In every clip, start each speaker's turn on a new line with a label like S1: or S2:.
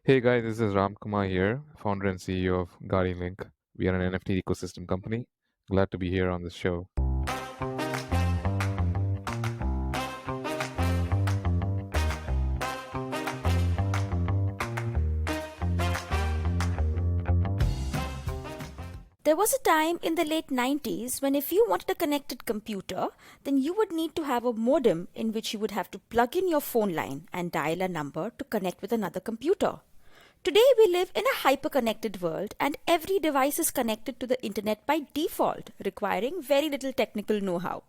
S1: Hey guys, this is Ramkumar here, founder and CEO of Guardianlink. We are an NFT ecosystem company. Glad to be here on this show.
S2: There was a time in the late 90s when if you wanted a connected computer, then you would need to have a modem in which you would have to plug in your phone line and dial a number to connect with another computer. Today we live in a hyper-connected world and every device is connected to the internet by default, requiring very little technical know-how.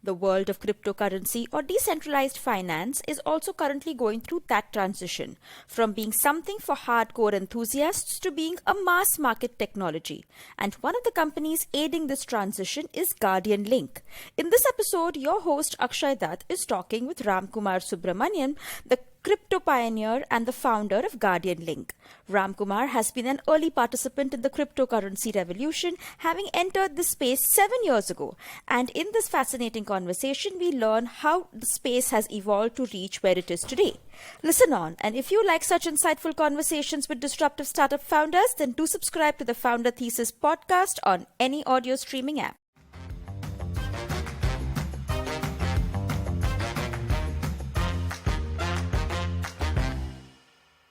S2: The world of cryptocurrency or decentralized finance is also currently going through that transition from being something for hardcore enthusiasts to being a mass market technology. And one of the companies aiding this transition is Guardian Link. In this episode, your host Akshay Dutt is talking with Ramkumar Subramaniam, the crypto pioneer and the founder of Guardian Link. Ramkumar has been an early participant in the cryptocurrency revolution, having entered the space 7 years ago. And in this fascinating conversation, we learn how the space has evolved to reach where it is today. Listen on, and if you like such insightful conversations with disruptive startup founders, then do subscribe to the Founder Thesis podcast on any audio streaming app.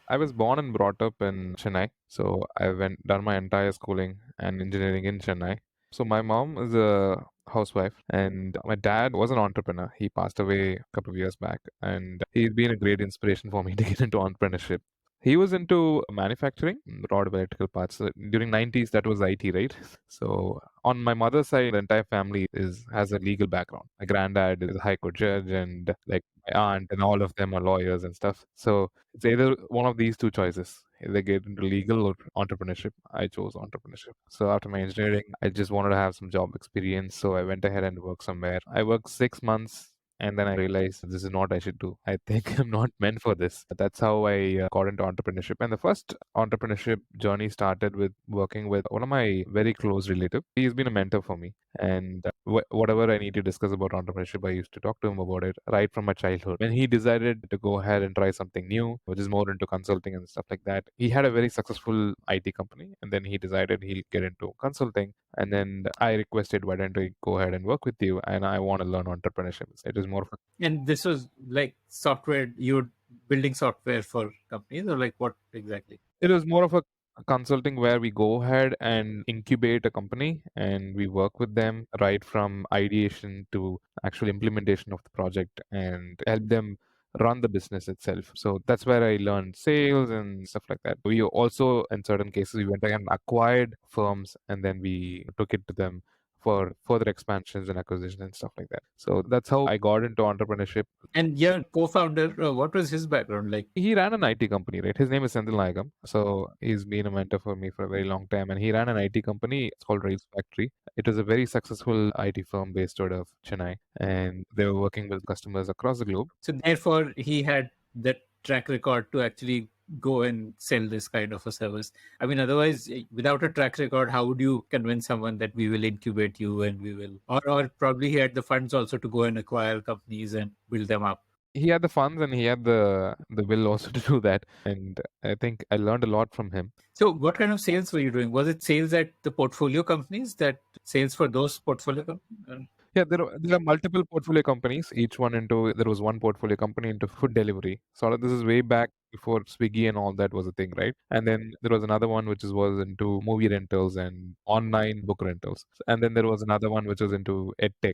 S1: I was born and brought up in Chennai, so I went done my entire schooling and engineering in Chennai. So my mom is a housewife, and my dad was an entrepreneur. He passed away a couple of years back, and he's been a great inspiration for me to get into entrepreneurship. He was into manufacturing, rod electrical parts. During 90s, that was IT, right? So on my mother's side, the entire family is has a legal background. My granddad is a high court judge, and like my aunt and all of them are lawyers and stuff. So it's either one of these two choices. Either get into legal or entrepreneurship. I chose entrepreneurship. So after my engineering, I just wanted to have some job experience. So I went ahead and worked somewhere. I worked 6 months and then I realized this is not what I should do. I think I'm not meant for this. That's how I got into entrepreneurship. And the first entrepreneurship journey started with working with one of my very close relatives. He's been a mentor for me. And whatever I need to discuss about entrepreneurship, I used to talk to him about it right from my childhood. When he decided to go ahead and try something new, which is more into consulting and stuff like that, he had a very successful IT company. And then he decided he'll get into consulting. And then I requested, why don't I go ahead and work with you? And I want to learn entrepreneurship. It is more of a.
S3: And this was like software, you're building software for companies, or like what exactly?
S1: It was more of a consulting where we go ahead and incubate a company and we work with them right from ideation to actual implementation of the project and help them run the business itself. So that's where I learned sales and stuff like that. We also, in certain cases, we went and acquired firms and then we took it to them for further expansions and acquisitions and stuff like that. So that's how I got into entrepreneurship.
S3: And your co-founder, what was his background like?
S1: He ran an IT company, right? His name is Senthil Nayagam. So he's been a mentor for me for a very long time. And he ran an IT company. It's called Rails Factory. It was a very successful IT firm based out of Chennai. And they were working with customers across the globe.
S3: So therefore, he had that track record to actually go and sell this kind of a service. I mean, otherwise, without a track record, how would you convince someone that we will incubate you and we will, or probably he had the funds also to go and acquire companies and build them up?
S1: He had the funds and he had the will also to do that. And I think I learned a lot from him.
S3: So what kind of sales were you doing? Was it sales at the portfolio companies, that sales for those portfolio companies?
S1: Yeah, there are multiple portfolio companies. Each one there was one portfolio company into food delivery. So this is way back before Swiggy and all that was a thing, right? And then there was another one which was into movie rentals and online book rentals. And then there was another one which was into edtech.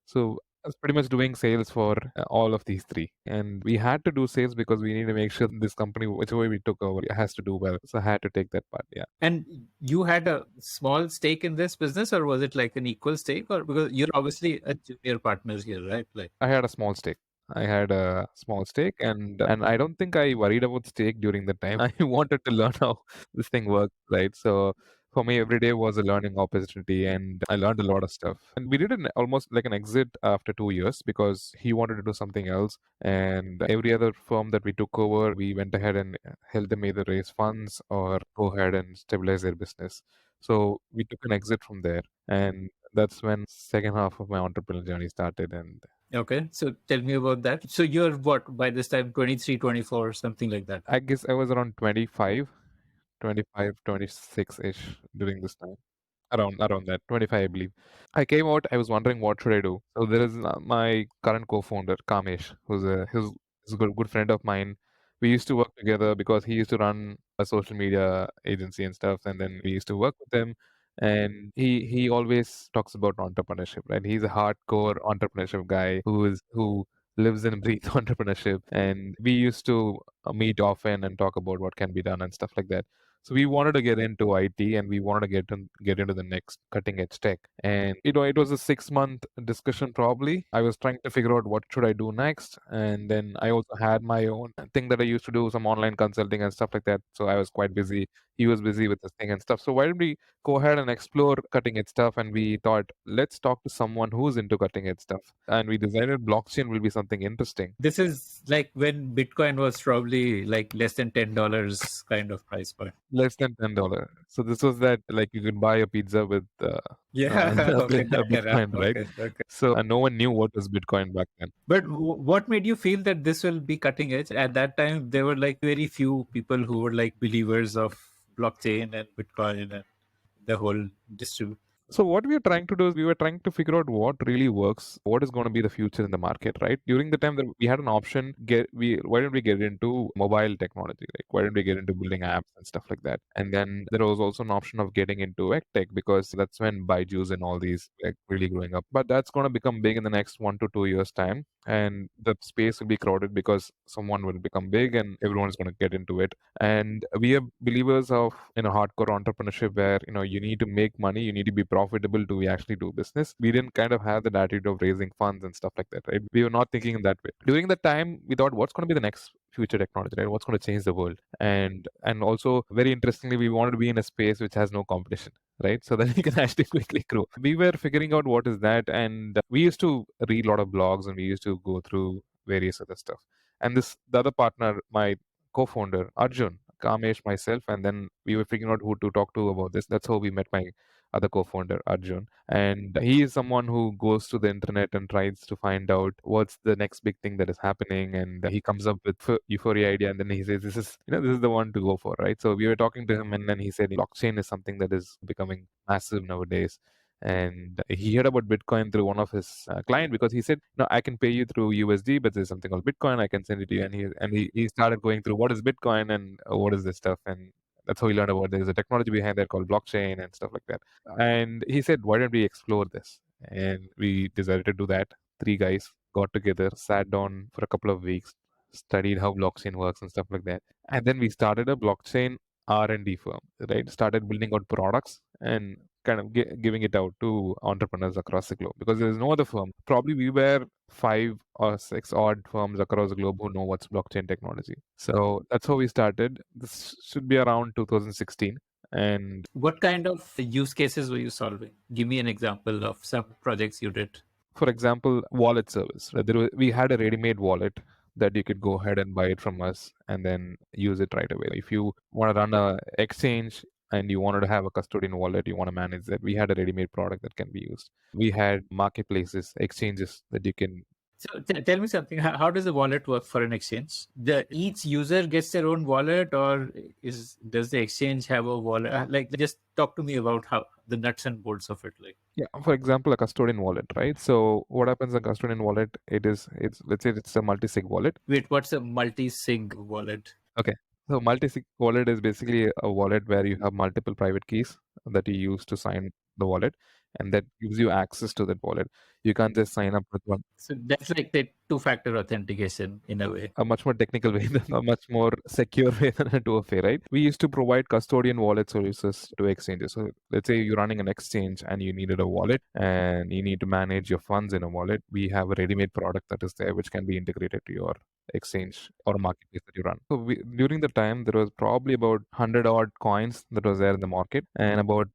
S1: So I was pretty much doing sales for all of these three. And we had to do sales because we need to make sure this company, whichever we took over, has to do well. So I had to take that part, yeah.
S3: And you had a small stake in this business, or was it like an equal stake? Or because you're obviously a junior partner here, right? Like
S1: I had a small stake. And I don't think I worried about stake during the time. I wanted to learn how this thing works, right? So for me, every day was a learning opportunity, and I learned a lot of stuff. And we did almost like an exit after 2 years because he wanted to do something else. And every other firm that we took over, we went ahead and helped them either raise funds or go ahead and stabilize their business. So we took an exit from there, and that's when second half of my entrepreneurial journey started. And
S3: Okay, so tell me about that. So you're what by this time, 23, 24, something like that?
S1: I guess I was around 25, 25, 26-ish during this time. Around that, 25, I believe. I came out, I was wondering what should I do. So there is my current co-founder, Kamesh, who's a good friend of mine. We used to work together because he used to run a social media agency and stuff, and then we used to work with him. And he always talks about entrepreneurship, right? He's a hardcore entrepreneurship guy who lives and breathes entrepreneurship. And we used to meet often and talk about what can be done and stuff like that. So we wanted to get into IT and we wanted to get into the next cutting edge tech. And it was a 6 month discussion probably. I was trying to figure out what should I do next. And then I also had my own thing that I used to do, some online consulting and stuff like that. So I was quite busy. He was busy with this thing and stuff. So why did we go ahead and explore cutting edge stuff? And we thought, let's talk to someone who's into cutting edge stuff. And we decided blockchain will be something interesting.
S3: This is like when Bitcoin was probably like less than $10 kind of price point.
S1: Less than $10. So this was that like you could buy a pizza with
S3: Yeah, okay,
S1: a
S3: that era.
S1: Bitcoin, right?
S3: Okay, okay.
S1: So no one knew what was Bitcoin back then.
S3: But what made you feel that this will be cutting edge? At that time, there were like very few people who were like believers of blockchain and Bitcoin and the whole distribution.
S1: So what we were trying to do is we were trying to figure out what really works, what is going to be the future in the market, right? During the time that we had an option, why don't we get into mobile technology? Like why don't we get into building apps and stuff like that? And then there was also an option of getting into tech because that's when Byju's and all these like really growing up. But that's going to become big in the next 1 to 2 years time, and the space will be crowded because someone will become big and everyone is going to get into it. And we are believers of hardcore entrepreneurship where you need to make money, you need to be profitable to actually do business. We didn't kind of have that attitude of raising funds and stuff like that, right? We were not thinking in that way. During the time, we thought, what's going to be the next future technology, right? What's going to change the world? And also very interestingly, we wanted to be in a space which has no competition, right? So that we can actually quickly grow. We were figuring out what is that, and we used to read a lot of blogs and we used to go through various other stuff. And the other partner, my co-founder Arjun, Kamesh, myself, and then we were figuring out who to talk to about this. That's how we met my other co-founder Arjun, and he is someone who goes to the internet and tries to find out what's the next big thing that is happening, and he comes up with euphoria idea, and then he says this is the one to go for, right? So we were talking to him, and then he said blockchain is something that is becoming massive nowadays. And he heard about Bitcoin through one of his client because he said, "No, I can pay you through USD, but there's something called Bitcoin. I can send it to you." And he started going through what is Bitcoin and what is this stuff, and that's how he learned about there's a technology behind that called blockchain and stuff like that. And he said, "Why don't we explore this?" And we decided to do that. Three guys got together, sat down for a couple of weeks, studied how blockchain works and stuff like that, and then we started a blockchain R&D firm, right? Started building out products and kind of giving it out to entrepreneurs across the globe because there is no other firm. Probably we were 5 or 6 odd firms across the globe who know what's blockchain technology. So that's how we started. This should be around 2016. And
S3: What kind of use cases were you solving? Give me an example of some projects you did.
S1: for example, wallet service. Right? We had a ready-made wallet that you could go ahead and buy it from us and then use it right away. If you want to run a exchange and you wanted to have a custodian wallet, you want to manage that, we had a ready-made product that can be used. We had marketplaces, exchanges that you can.
S3: So tell me something. How does the wallet work for an exchange? Each user gets their own wallet, or does the exchange have a wallet? Like, just talk to me about how the nuts and bolts of it. Like,
S1: Yeah, for example, a custodian wallet, right? So what happens in a custodian wallet? It's let's say it's a multi-sig wallet.
S3: wait, what's a multi-sig wallet?
S1: Okay. So multi-sig wallet is basically a wallet where you have multiple private keys that you use to sign the wallet, and that gives you access to that wallet. You can't just sign up with one.
S3: So that's like the two-factor authentication in a way.
S1: A much more technical way, than a much more secure way than a 2FA, right? We used to provide custodian wallet services to exchanges. So let's say you're running an exchange and you needed a wallet and you need to manage your funds in a wallet. We have a ready-made product that is there which can be integrated to your exchange or marketplace that you run. So during the time there was probably about 100 odd coins that was there in the market, and about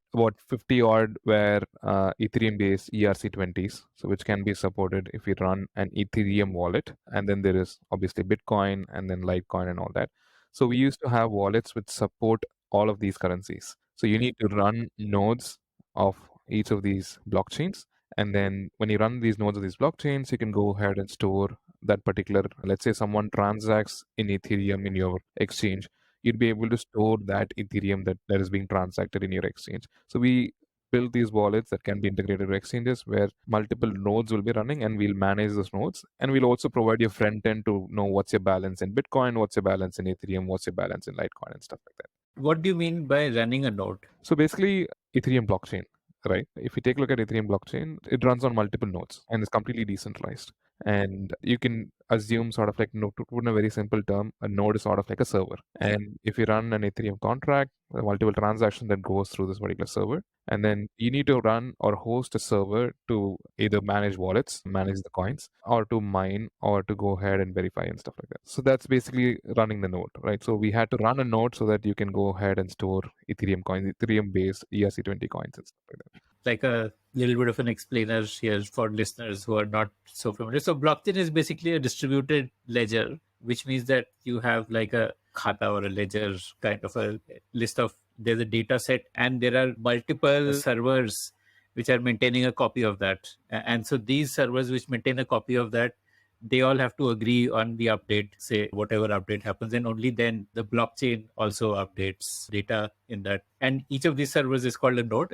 S1: 50 odd were Ethereum based ERC20s, so which can be supported if you run an Ethereum wallet. And then there is obviously Bitcoin and then Litecoin and all that. So we used to have wallets which support all of these currencies. So you need to run nodes of each of these blockchains, And then when you run these nodes of these blockchains, you can go ahead and store that particular, let's say someone transacts in Ethereum in your exchange, you'd be able to store that Ethereum that is being transacted in your exchange. So we build these wallets that can be integrated to exchanges where multiple nodes will be running, and we'll manage those nodes. And we'll also provide your front end to know what's your balance in Bitcoin, what's your balance in Ethereum, what's your balance in Litecoin, and stuff like that.
S3: What do you mean by running a node?
S1: So basically, Ethereum blockchain, right? If you take a look at Ethereum blockchain, it runs on multiple nodes and is completely decentralized. And you can assume sort of like, to put in a very simple term, a node is sort of like a server. And if you run an Ethereum contract, a multiple transaction that goes through this particular server, and then you need to run or host a server to either manage wallets, manage the coins, or to mine, or to go ahead and verify and stuff like that. So that's basically running the node, right? So we had to run a node so that you can go ahead and store Ethereum coins, Ethereum based ERC20 coins and stuff like that.
S3: Like a little bit of an explainer here for listeners who are not so familiar. So blockchain is basically a distributed ledger, which means that you have like a khata or a ledger kind of a list of, there's a data set and there are multiple servers which are maintaining a copy of that. And so these servers which maintain a copy of that, they all have to agree on the update, say whatever update happens, and only then the blockchain also updates data in that. And each of these servers is called a node.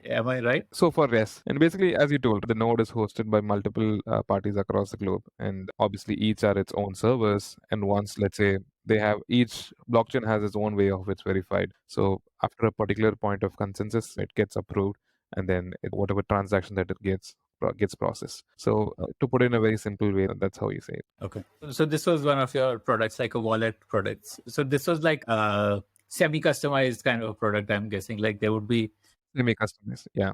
S3: Am I right?
S1: So for yes, and basically, as you told, the node is hosted by multiple parties across the globe, and obviously each are its own servers. And once, let's say, they have, each blockchain has its own way of it's verified. So after a particular point of consensus, it gets approved, and then whatever transaction that it gets processed. So to put it in a very simple way, that's how you say it.
S3: Okay. So this was one of your products, like a wallet products. So this was like a semi-customized kind of a product, I'm guessing. Like there would be
S1: Semi-customized. Yeah.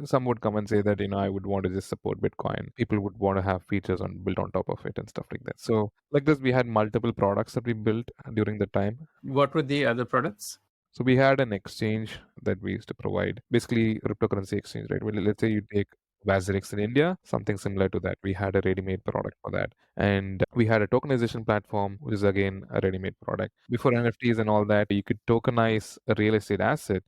S1: Some would come and say that, I would want to just support Bitcoin. People would want to have features built on top of it and stuff like that. So like this, we had multiple products that we built during the time.
S3: What were the other products?
S1: So we had an exchange that we used to provide, basically cryptocurrency exchange, right? Well, let's say you take Vazirix in India, something similar to that. We had a ready-made product for that. And we had a tokenization platform, which is again a ready-made product. Before NFTs and all that, you could tokenize a real estate asset,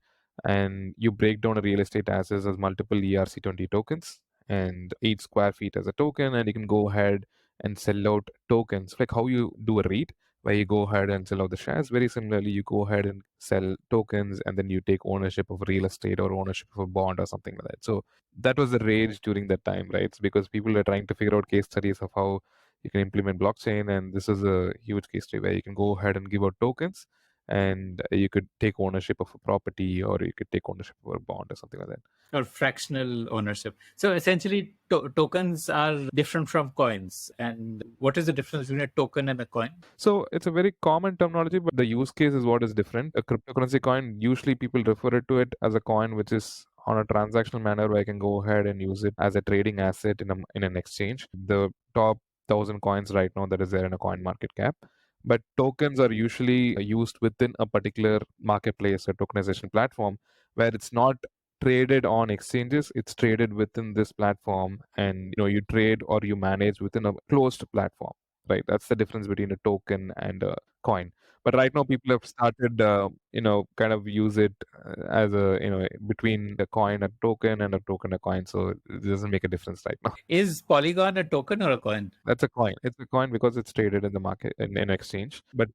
S1: and you break down a real estate asset as multiple ERC20 tokens, and each square feet as a token, and you can go ahead and sell out tokens, like how you do a REIT, where you go ahead and sell out the shares. Very similarly, you go ahead and sell tokens, and then you take ownership of real estate or ownership of a bond or something like that. So that was the rage during that time, right? It's because people are trying to figure out case studies of how you can implement blockchain, and this is a huge case study where you can go ahead and give out tokens, and you could take ownership of a property, or you could take ownership of a bond or something like that.
S3: Or fractional ownership. So essentially, tokens are different from coins. And what is the difference between a token and a coin?
S1: So it's a very common terminology, but the use case is what is different. A cryptocurrency coin, usually people refer to it as a coin which is on a transactional manner where I can go ahead and use it as a trading asset in an exchange. The top 1,000 coins right now that is there in a coin market cap. But tokens are usually used within a particular marketplace or tokenization platform where it's not traded on exchanges, it's traded within this platform, and you trade or you manage within a closed platform, right? That's the difference between a token and a coin. But right now people have started kind of use it as a between a coin a token and a token a coin, so it doesn't make a difference right now.
S3: Is Polygon a token or a coin?
S1: That's a coin. It's a coin because it's traded in the market in exchange. But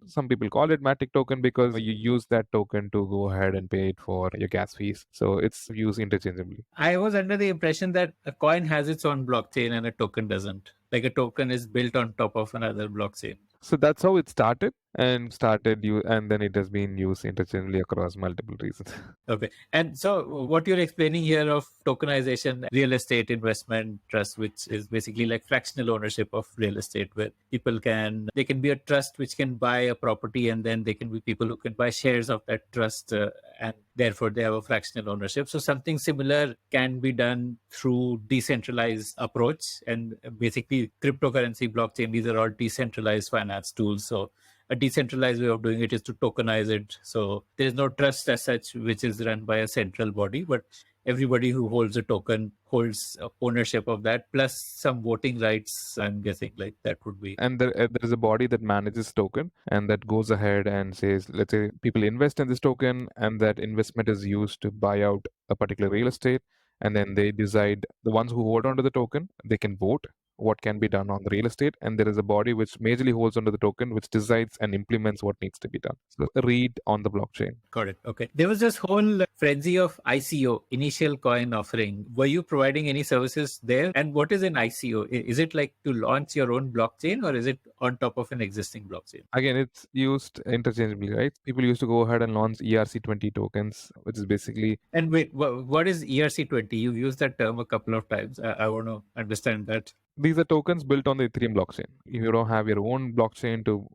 S1: some people call it Matic token because you use that token to go ahead and pay it for your gas fees. So it's used interchangeably.
S3: I was under the impression that a coin has its own blockchain and a token doesn't. Like a token is built on top of another blockchain.
S1: So that's how it started, and then it has been used interchangeably across multiple reasons.
S3: Okay. And so what you're explaining here of tokenization, real estate investment trust, which is basically like fractional ownership of real estate, where they can be a trust which can buy a property, and then they can be people who can buy shares of that trust, and therefore they have a fractional ownership. So something similar can be done through decentralized approach, and basically cryptocurrency, blockchain, these are all decentralized finance tools. So a decentralized way of doing it is to tokenize it. So there is no trust as such, which is run by a central body, but everybody who holds a token holds ownership of that, plus some voting rights, I'm guessing, like that would be.
S1: And there is a body that manages token, and that goes ahead and says, let's say people invest in this token, and that investment is used to buy out a particular real estate. and then they decide, the ones who hold on to the token, they can vote what can be done on the real estate, and there is a body which majorly holds onto the token, which decides and implements what needs to be done. So read on the blockchain.
S3: Got it. Okay. There was this whole frenzy of ICO, initial coin offering. Were you providing any services there? And what is an ICO? Is it like to launch your own blockchain, or is it on top of an existing blockchain?
S1: Again, it's used interchangeably, right? People used to go ahead and launch ERC20 tokens, which is basically.
S3: And wait, what is ERC20? You've used that term a couple of times. I want to understand that.
S1: These are tokens built on the Ethereum blockchain. If you don't have your own blockchain to,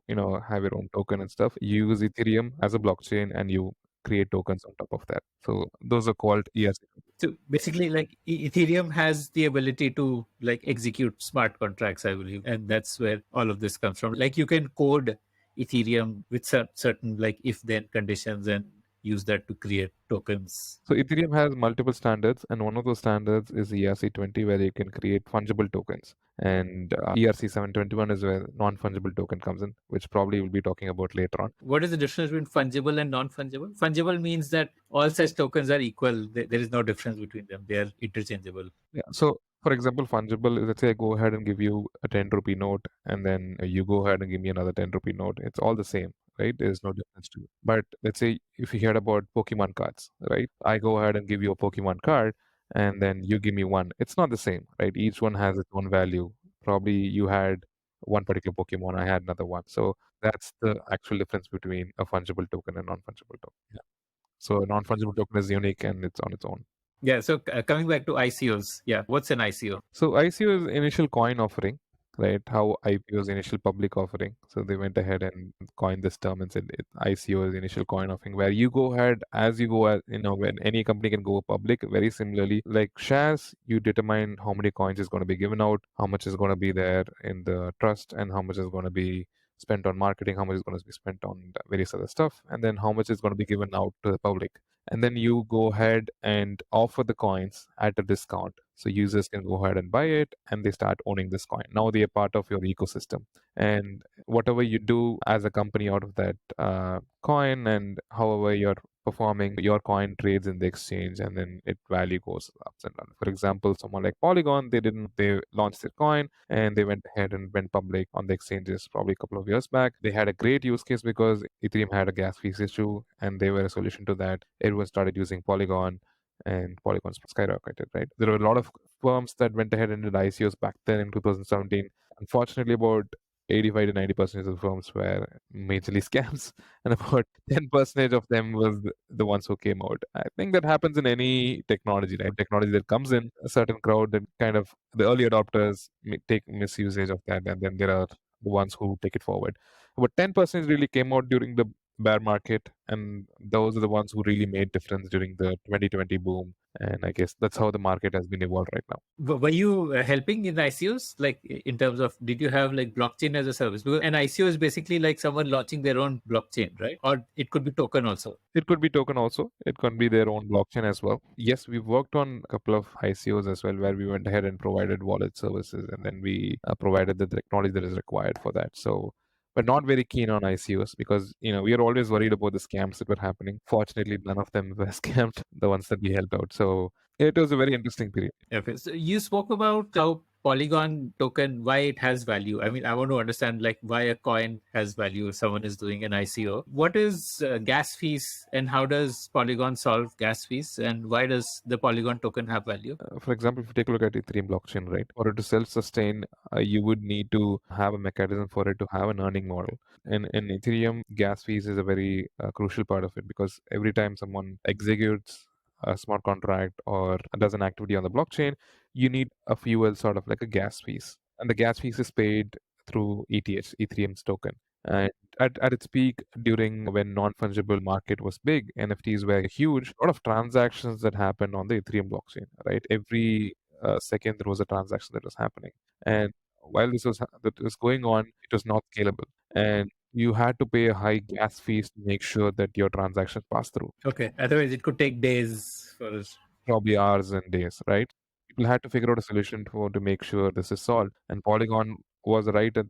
S1: have your own token and stuff, you use Ethereum as a blockchain and you create tokens on top of that. So those are called ERC.
S3: So basically, like Ethereum has the ability to like execute smart contracts, I believe, and that's where all of this comes from. Like you can code Ethereum with certain like if-then conditions and use that to create tokens.
S1: So Ethereum has multiple standards, and one of those standards is ERC20, where you can create fungible tokens. And ERC721 is where non-fungible token comes in, which probably we'll be talking about later on.
S3: What is the difference between fungible and non-fungible? Fungible means that all such tokens are equal. There is no difference between them. They are interchangeable.
S1: Yeah. So for example, fungible, let's say I go ahead and give you a 10 rupee note, and then you go ahead and give me another 10 rupee note. It's all the same, right? There's no difference to it. But let's say if you heard about Pokemon cards, right? I go ahead and give you a Pokemon card, and then you give me one. It's not the same, right? Each one has its own value. Probably you had one particular Pokemon, I had another one. So that's the actual difference between a fungible token and non-fungible token. Yeah. So a non-fungible token is unique and it's on its own.
S3: Yeah. So coming back to ICOs, yeah, what's an ICO?
S1: So ICO is initial coin offering, right? How IPO is initial public offering. So they went ahead and coined this term and said ICO is initial coin offering, where you go ahead as you go, when any company can go public. Very similarly, like shares, you determine how many coins is going to be given out, how much is going to be there in the trust, and how much is going to be spent on marketing, how much is going to be spent on various other stuff, and then how much is going to be given out to the public. And then you go ahead and offer the coins at a discount. So users can go ahead and buy it and they start owning this coin. Now they are part of your ecosystem. And whatever you do as a company out of that coin, and however you're performing, your coin trades in the exchange and then its value goes ups and down. For example, someone like Polygon, they launched their coin and they went ahead and went public on the exchanges probably a couple of years back. They had a great use case because Ethereum had a gas fees issue and they were a solution to that. Everyone started using Polygon and Polygon skyrocketed, right? There were a lot of firms that went ahead and did ICOs back then in 2017. Unfortunately, about 85 to 90% of the firms were majorly scams, and about 10% of them was the ones who came out. I think that happens in any technology, right? Technology that comes in, a certain crowd that kind of the early adopters take misusage of that, and then there are the ones who take it forward. But 10% really came out during the bear market, and those are the ones who really made difference during the 2020 boom. And I guess that's how the market has been evolved right now.
S3: Were you helping in ICOs, like in terms of did you have like blockchain as a service? Because an ICO is basically like someone launching their own blockchain, right? Or it could be token also.
S1: It could be token also. It can be their own blockchain as well. Yes, we've worked on a couple of ICOs as well, where we went ahead and provided wallet services, and then we provided the technology that is required for that. So, but not very keen on ICOs because we are always worried about the scams that were happening. Fortunately, none of them were scammed, the ones that we helped out. So it was a very interesting period.
S3: Okay, so you spoke about how Polygon token, why it has value. I mean, I want to understand like why a coin has value if someone is doing an ICO. What is gas fees and how does Polygon solve gas fees, and why does the Polygon token have value?
S1: For example, if you take a look at Ethereum blockchain, right? For it to self-sustain, you would need to have a mechanism for it to have an earning model. And in Ethereum, gas fees is a very crucial part of it because every time someone executes a smart contract or does an activity on the blockchain, you need a fuel, sort of like a gas fees. And the gas fees is paid through ETH, Ethereum's token. And at its peak, during when non-fungible market was big, NFTs were huge. A lot of transactions that happened on the Ethereum blockchain, right? Every second there was a transaction that was happening. And while that was going on, it was not scalable. And you had to pay a high gas fees to make sure that your transactions pass through.
S3: Okay, otherwise it could take days for us.
S1: Probably hours and days, right? People had to figure out a solution to make sure this is solved. And Polygon was right at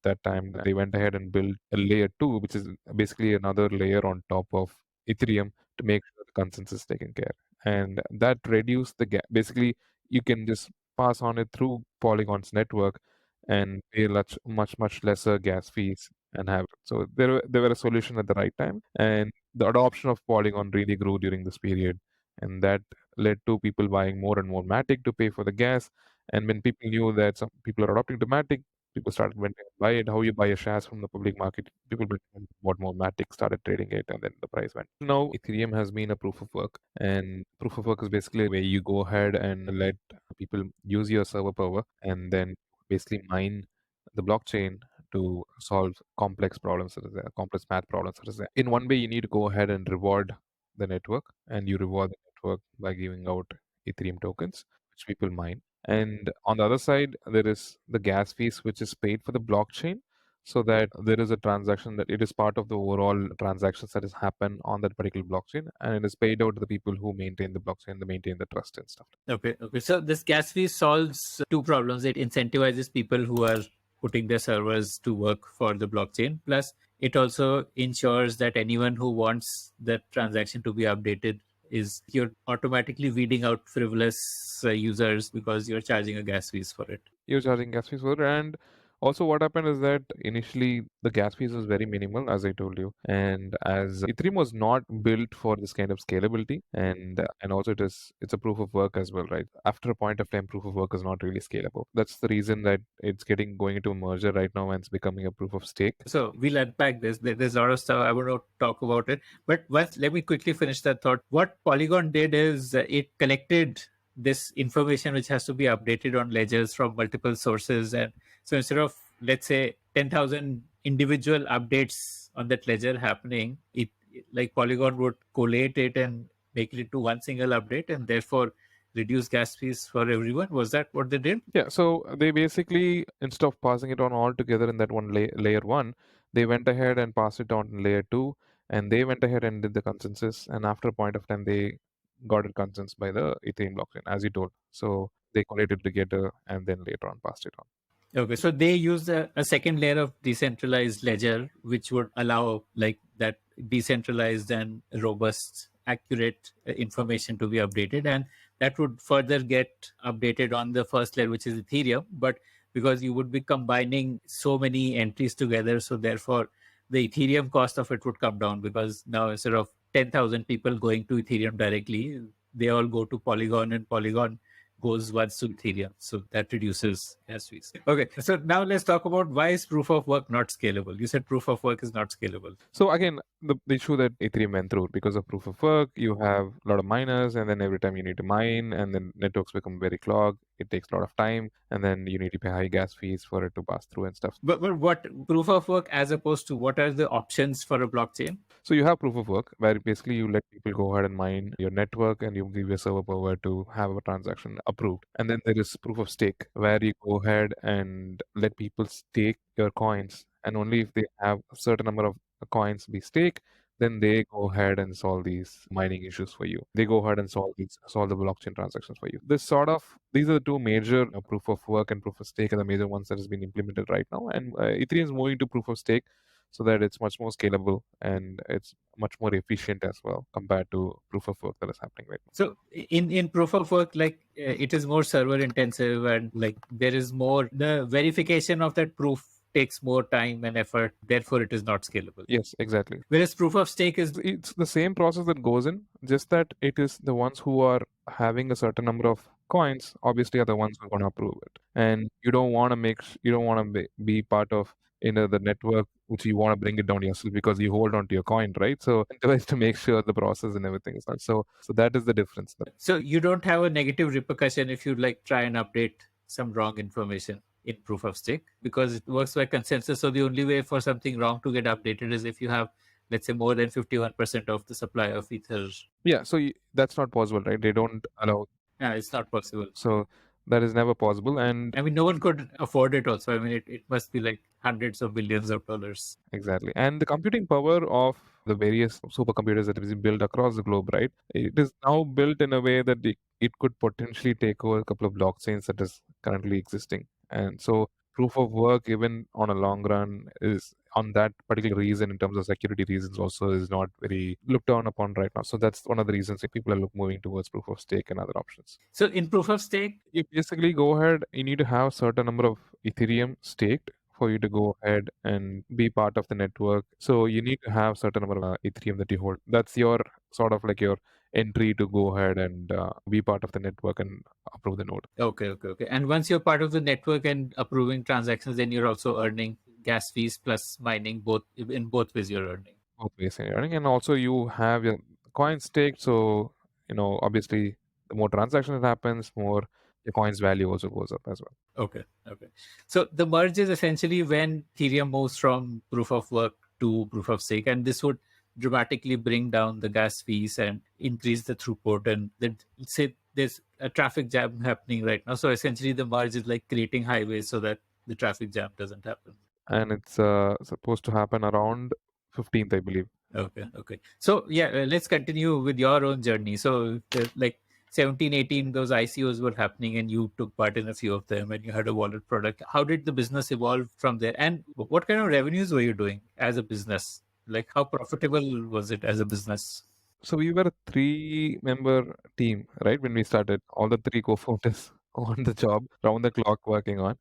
S1: that time. They went ahead and built a layer 2, which is basically another layer on top of Ethereum to make sure the consensus is taken care. and that reduce the gap. Basically, you can just pass on it through Polygon's network and pay much lesser gas fees and have so there were a solution at the right time, and the adoption of Polygon really grew during this period, and that led to people buying more and more Matic to pay for the gas. And when people knew that some people are adopting to Matic, people started wanting to buy it. How you buy a shares from the public market? People bought more Matic, started trading it, and then the price went. Now Ethereum has been a proof of work, and proof of work is basically where you go ahead and let people use your server power and then basically mine the blockchain to solve complex problems that is there, complex math problems that is there. In one way, you need to go ahead and reward the network, and you reward the network by giving out Ethereum tokens, which people mine. And on the other side, there is the gas fees, which is paid for the blockchain, so that there is a transaction that it is part of the overall transactions that has happened on that particular blockchain, and it is paid out to the people who maintain the blockchain, they maintain the trust and stuff.
S3: Okay. So this gas fee solves two problems. It incentivizes people who are putting their servers to work for the blockchain. Plus, it also ensures that anyone who wants that transaction to be updated is you're automatically weeding out frivolous users because you're charging a gas fees for it.
S1: You're charging gas fees for it. And also what happened is that initially the gas fees was very minimal, as I told you. And as Ethereum was not built for this kind of scalability, and also it's a proof of work as well, right? After a point of time, proof of work is not really scalable. That's the reason that it's going into a merger right now, and it's becoming a proof of stake.
S3: So we'll unpack this. There's a lot of stuff I want to talk about it. But let me quickly finish that thought. What Polygon did is it collected this information which has to be updated on ledgers from multiple sources. And so instead of, let's say, 10,000 individual updates on that ledger happening, it like Polygon would collate it and make it into one single update, and therefore reduce gas fees for everyone. Was that what they did?
S1: Yeah, so they basically, instead of passing it on all together in that one layer one, they went ahead and passed it on in layer two, and they went ahead and did the consensus. And after a point of time, they got it consensus by the Ethereum blockchain, as you told. So they collated together and then later on passed it on.
S3: Okay, so they used a second layer of decentralized ledger, which would allow like that decentralized and robust, accurate information to be updated, and that would further get updated on the first layer, which is Ethereum. But because you would be combining so many entries together, so therefore the Ethereum cost of it would come down, because now instead of 10,000 people going to Ethereum directly, they all go to Polygon, and Polygon goes once to Ethereum. So that reduces gas fees. Okay, so now let's talk about why is proof of work not scalable? You said proof of work is not scalable.
S1: So again, the issue that Ethereum went through, because of proof of work, you have a lot of miners, and then every time you need to mine, and then networks become very clogged. It takes a lot of time, and then you need to pay high gas fees for it to pass through and stuff.
S3: But what proof of work as opposed to what are the options for a blockchain?
S1: So you have proof of work, where basically you let people go ahead and mine your network, and you give your server power to have a transaction approved. And then there is proof of stake, where you go ahead and let people stake your coins, and only if they have a certain number of coins be staked, then they go ahead and solve these mining issues for you. They go ahead and solve the blockchain transactions for you. These are the two major proof of work and proof of stake are the major ones that has been implemented right now. And Ethereum is moving to proof of stake, so that it's much more scalable and it's much more efficient as well compared to proof of work that is happening right now.
S3: So in proof of work, like it is more server intensive, and like there is more, the verification of that proof takes more time and effort, therefore it is not scalable.
S1: Yes, exactly.
S3: Whereas proof of stake is,
S1: It's the same process that goes in, just that it is the ones who are having a certain number of coins obviously are the ones who are going to approve it, and you don't want to be part of the network which you want to bring it down yourself because you hold on to your coin, right? So it's to make sure the process and everything is done. So that is the difference.
S3: so you don't have a negative repercussion if you like try and update some wrong information in proof of stake, because it works by consensus. So the only way for something wrong to get updated is if you have, let's say, more than 51% of the supply of Ether.
S1: Yeah, so that's not possible, right? They don't allow.
S3: Yeah, it's not possible.
S1: So that is never possible. And
S3: I mean, no one could afford it also. I mean, it must be like hundreds of billions of dollars.
S1: exactly. And the computing power of the various supercomputers that is built across the globe, right? It is now built in a way that it could potentially take over a couple of blockchains that is currently existing. And so proof of work, even on a long run, is on that particular reason, in terms of security reasons, also is not very looked down upon right now. So that's one of the reasons that people are moving towards proof of stake and other options.
S3: So in proof of stake,
S1: You basically go ahead, you need to have a certain number of Ethereum staked for you to go ahead and be part of the network. So you need to have certain number of Ethereum that you hold. That's your sort of like your entry to go ahead and be part of the network and approve the node.
S3: okay. And once you're part of the network and approving transactions, then you're also earning gas fees plus mining, both in both ways you're earning.
S1: Both ways in earning, and also you have your coin staked. So obviously, the more transactions that happens, more the coin's value also goes up as well.
S3: Okay. So the merge is essentially when Ethereum moves from proof of work to proof of stake, and this would dramatically bring down the gas fees and increase the throughput. And let's say there's a traffic jam happening right now. So essentially, the merge is like creating highways so that the traffic jam doesn't happen.
S1: And it's supposed to happen around 15th, I believe.
S3: Okay. So yeah, let's continue with your own journey. So like 17, 18, those ICOs were happening and you took part in a few of them and you had a wallet product. How did the business evolve from there? And what kind of revenues were you doing as a business? Like how profitable was it as a business?
S1: So we were a 3-member team, right? When we started, all the 3 co-founders on the job, round the clock working on.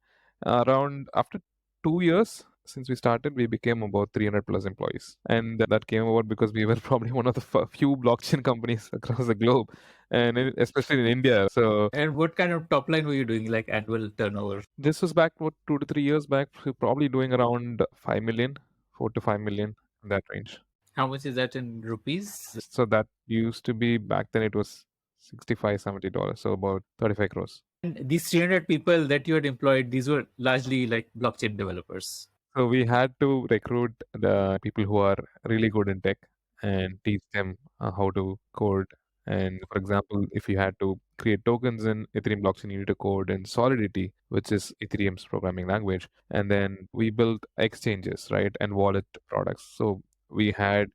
S1: Around after 2 years since we started, we became about 300 plus employees, and that came about because we were probably one of the few blockchain companies across the globe, and especially in India. So,
S3: And what kind of top line were you doing, like annual turnover?
S1: this was back 2 to 3 years back. We probably doing around 5 million, 4 to 5 million, in that range.
S3: How much is that in rupees?
S1: So that used to be, back then it was $65-70, so about 35 crores.
S3: And these 300 people that you had employed, these were largely like blockchain developers.
S1: So we had to recruit the people who are really good in tech and teach them how to code. And for example, if you had to create tokens in Ethereum blockchain, you need to code in Solidity, which is Ethereum's programming language. And then we built exchanges, right, and wallet products. So we had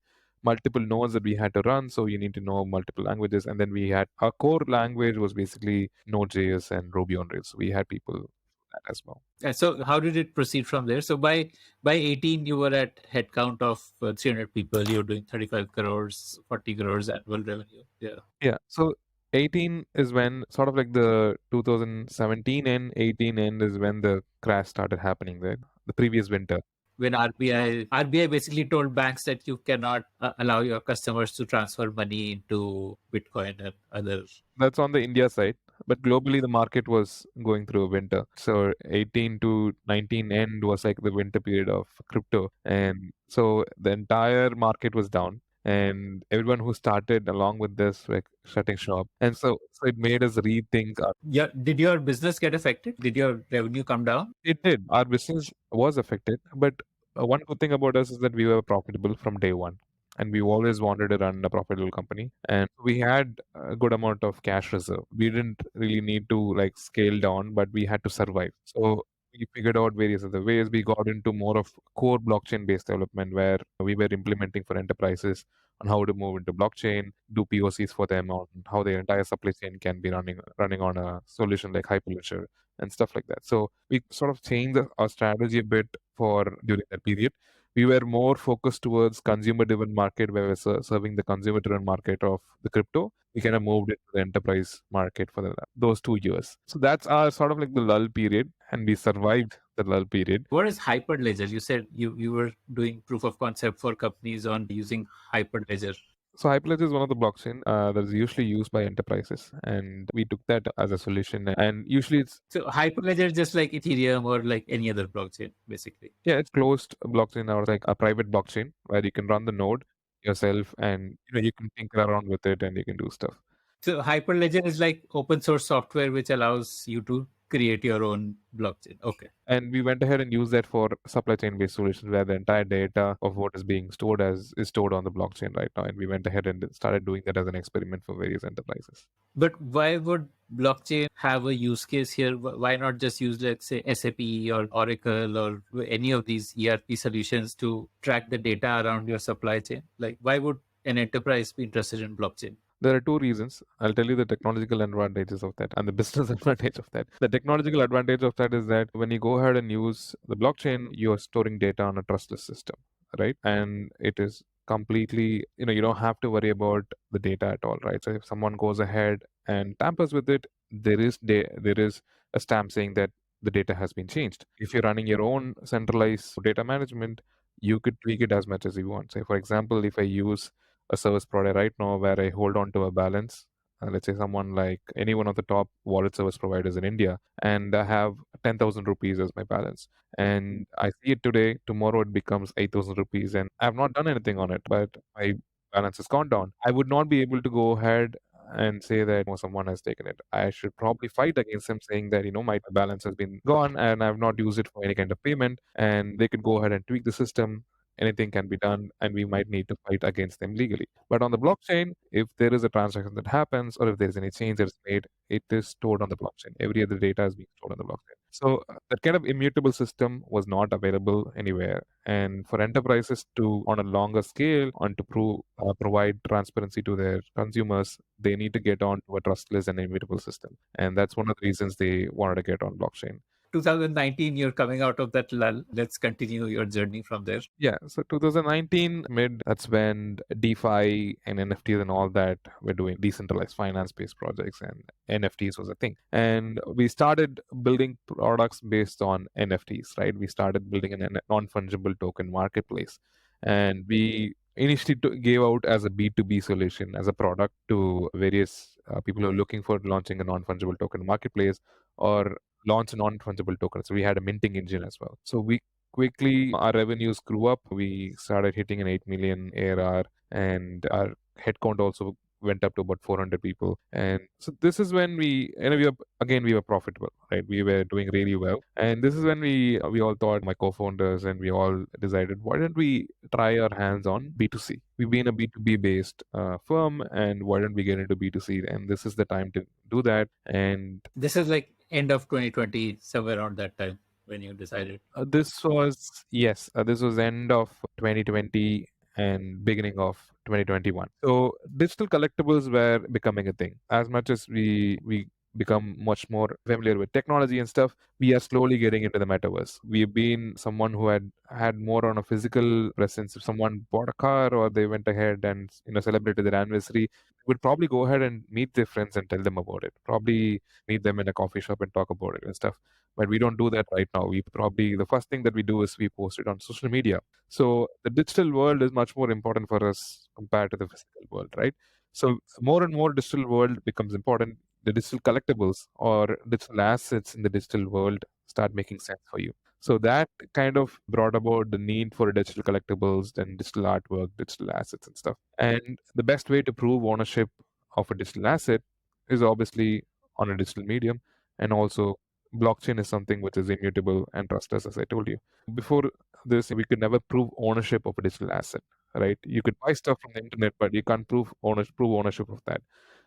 S1: multiple nodes that we had to run. So you need to know multiple languages. And then we had our core language was basically Node.js and Ruby on Rails. So we had people that as well.
S3: And so how did it proceed from there? So by 18, you were at headcount of 300 people. You were doing 35 crores, 40 crores annual revenue. Yeah.
S1: Yeah. So 18 is when sort of like the 2017 and 18 end is when the crash started happening there, the previous winter.
S3: When RBI basically told banks that you cannot allow your customers to transfer money into Bitcoin and other.
S1: That's on the India side, but globally the market was going through a winter. So 18 to 19 end was like the winter period of crypto, and so the entire market was down. And everyone who started along with this, like, shutting shop, and so it made us rethink our.
S3: Yeah. Did your business get affected? Did your revenue come down?
S1: It did. Our business was affected, but one good thing about us is that we were profitable from day one, and we always wanted to run a profitable company, and we had a good amount of cash reserve. We didn't really need to like scale down, but we had to survive. So we figured out various other ways. We got into more of core blockchain based development, where we were implementing for enterprises on how to move into blockchain, do POCs for them on how their entire supply chain can be running on a solution like Hyperledger and stuff like that. So we sort of changed our strategy a bit for during that period. We were more focused towards consumer-driven market, where we're serving the consumer-driven market of the crypto. We kind of moved into the enterprise market for those 2 years. So that's our sort of like the lull period, and we survived the lull period.
S3: What is Hyperledger? You said you were doing proof of concept for companies on using Hyperledger.
S1: So Hyperledger is one of the blockchain that is usually used by enterprises, and we took that as a solution. And usually it's
S3: So Hyperledger is just like Ethereum or like any other blockchain, basically.
S1: it's closed blockchain, or like a private blockchain where you can run the node yourself, and you can tinker around with it and you can do stuff.
S3: So Hyperledger is like open source software which allows you to create your own blockchain. Okay.
S1: And we went ahead and used that for supply chain based solutions, where the entire data of what is being stored is stored on the blockchain right now. And we went ahead and started doing that as an experiment for various enterprises.
S3: But why would blockchain have a use case here? Why not just use, let's say, SAP or Oracle or any of these ERP solutions to track the data around your supply chain? Like, why would an enterprise be interested in blockchain?
S1: There are two reasons. I'll tell you the technological advantages of that and the business advantage of that. The technological advantage of that is that when you go ahead and use the blockchain, you are storing data on a trustless system, right? And it is completely, you don't have to worry about the data at all, right? So if someone goes ahead and tampers with it, there is a stamp saying that the data has been changed. If you're running your own centralized data management, you could tweak it as much as you want. Say, for example, if I use a service provider right now where I hold on to a balance, let's say someone like any one of the top wallet service providers in India, and I have 10,000 rupees as my balance. And I see it today, tomorrow it becomes 8,000 rupees, and I've not done anything on it, but my balance has gone down. I would not be able to go ahead and say that someone has taken it. I should probably fight against them saying that, my balance has been gone and I've not used it for any kind of payment. And they could go ahead and tweak the system. Anything can be done, and we might need to fight against them legally. But on the blockchain, if there is a transaction that happens or if there's any change that is made, it is stored on the blockchain. Every other data is being stored on the blockchain. So that kind of immutable system was not available anywhere. And for enterprises to, on a longer scale, and to provide transparency to their consumers, they need to get on to a trustless and immutable system. And that's one of the reasons they wanted to get on blockchain.
S3: 2019, you're coming out of that lull. Let's continue your journey from there.
S1: Yeah, so 2019 mid, that's when DeFi and NFTs and all that were doing decentralized finance-based projects, and NFTs was a thing. And we started building products based on NFTs, right? We started building a non-fungible token marketplace, and we initially gave out as a B2B solution as a product to various people who are looking for launching a non-fungible token marketplace or launch a non-fungible token. So we had a minting engine as well. So we quickly our revenues grew up. We started hitting an 8 million ARR, and our headcount also went up to about 400 people. And so this is when we were profitable, right? We were doing really well. And this is when we all thought, my co-founders and we all decided, why don't we try our hands on B2C? We've been a B2B based firm, and why don't we get into B2C? And this is the time to do that. And
S3: this is like end of 2020, somewhere around that time when you decided?
S1: This was end of 2020 and beginning of 2021. So digital collectibles were becoming a thing. As much as we become much more familiar with technology and stuff, we are slowly getting into the metaverse. We've been someone who had more on a physical presence. If someone bought a car or they went ahead and celebrated their anniversary, would probably go ahead and meet their friends and tell them about it. Probably meet them in a coffee shop and talk about it and stuff. But we don't do that right now. The first thing that we do is we post it on social media. So the digital world is much more important for us compared to the physical world, right? So more and more digital world becomes important. The digital collectibles or digital assets in the digital world start making sense for you. So that kind of brought about the need for digital collectibles and digital artwork, digital assets and stuff. And the best way to prove ownership of a digital asset is obviously on a digital medium, and also blockchain is something which is immutable and trustless, as I told you. Before this, we could never prove ownership of a digital asset, right? You could buy stuff from the internet, but you can't prove ownership of that.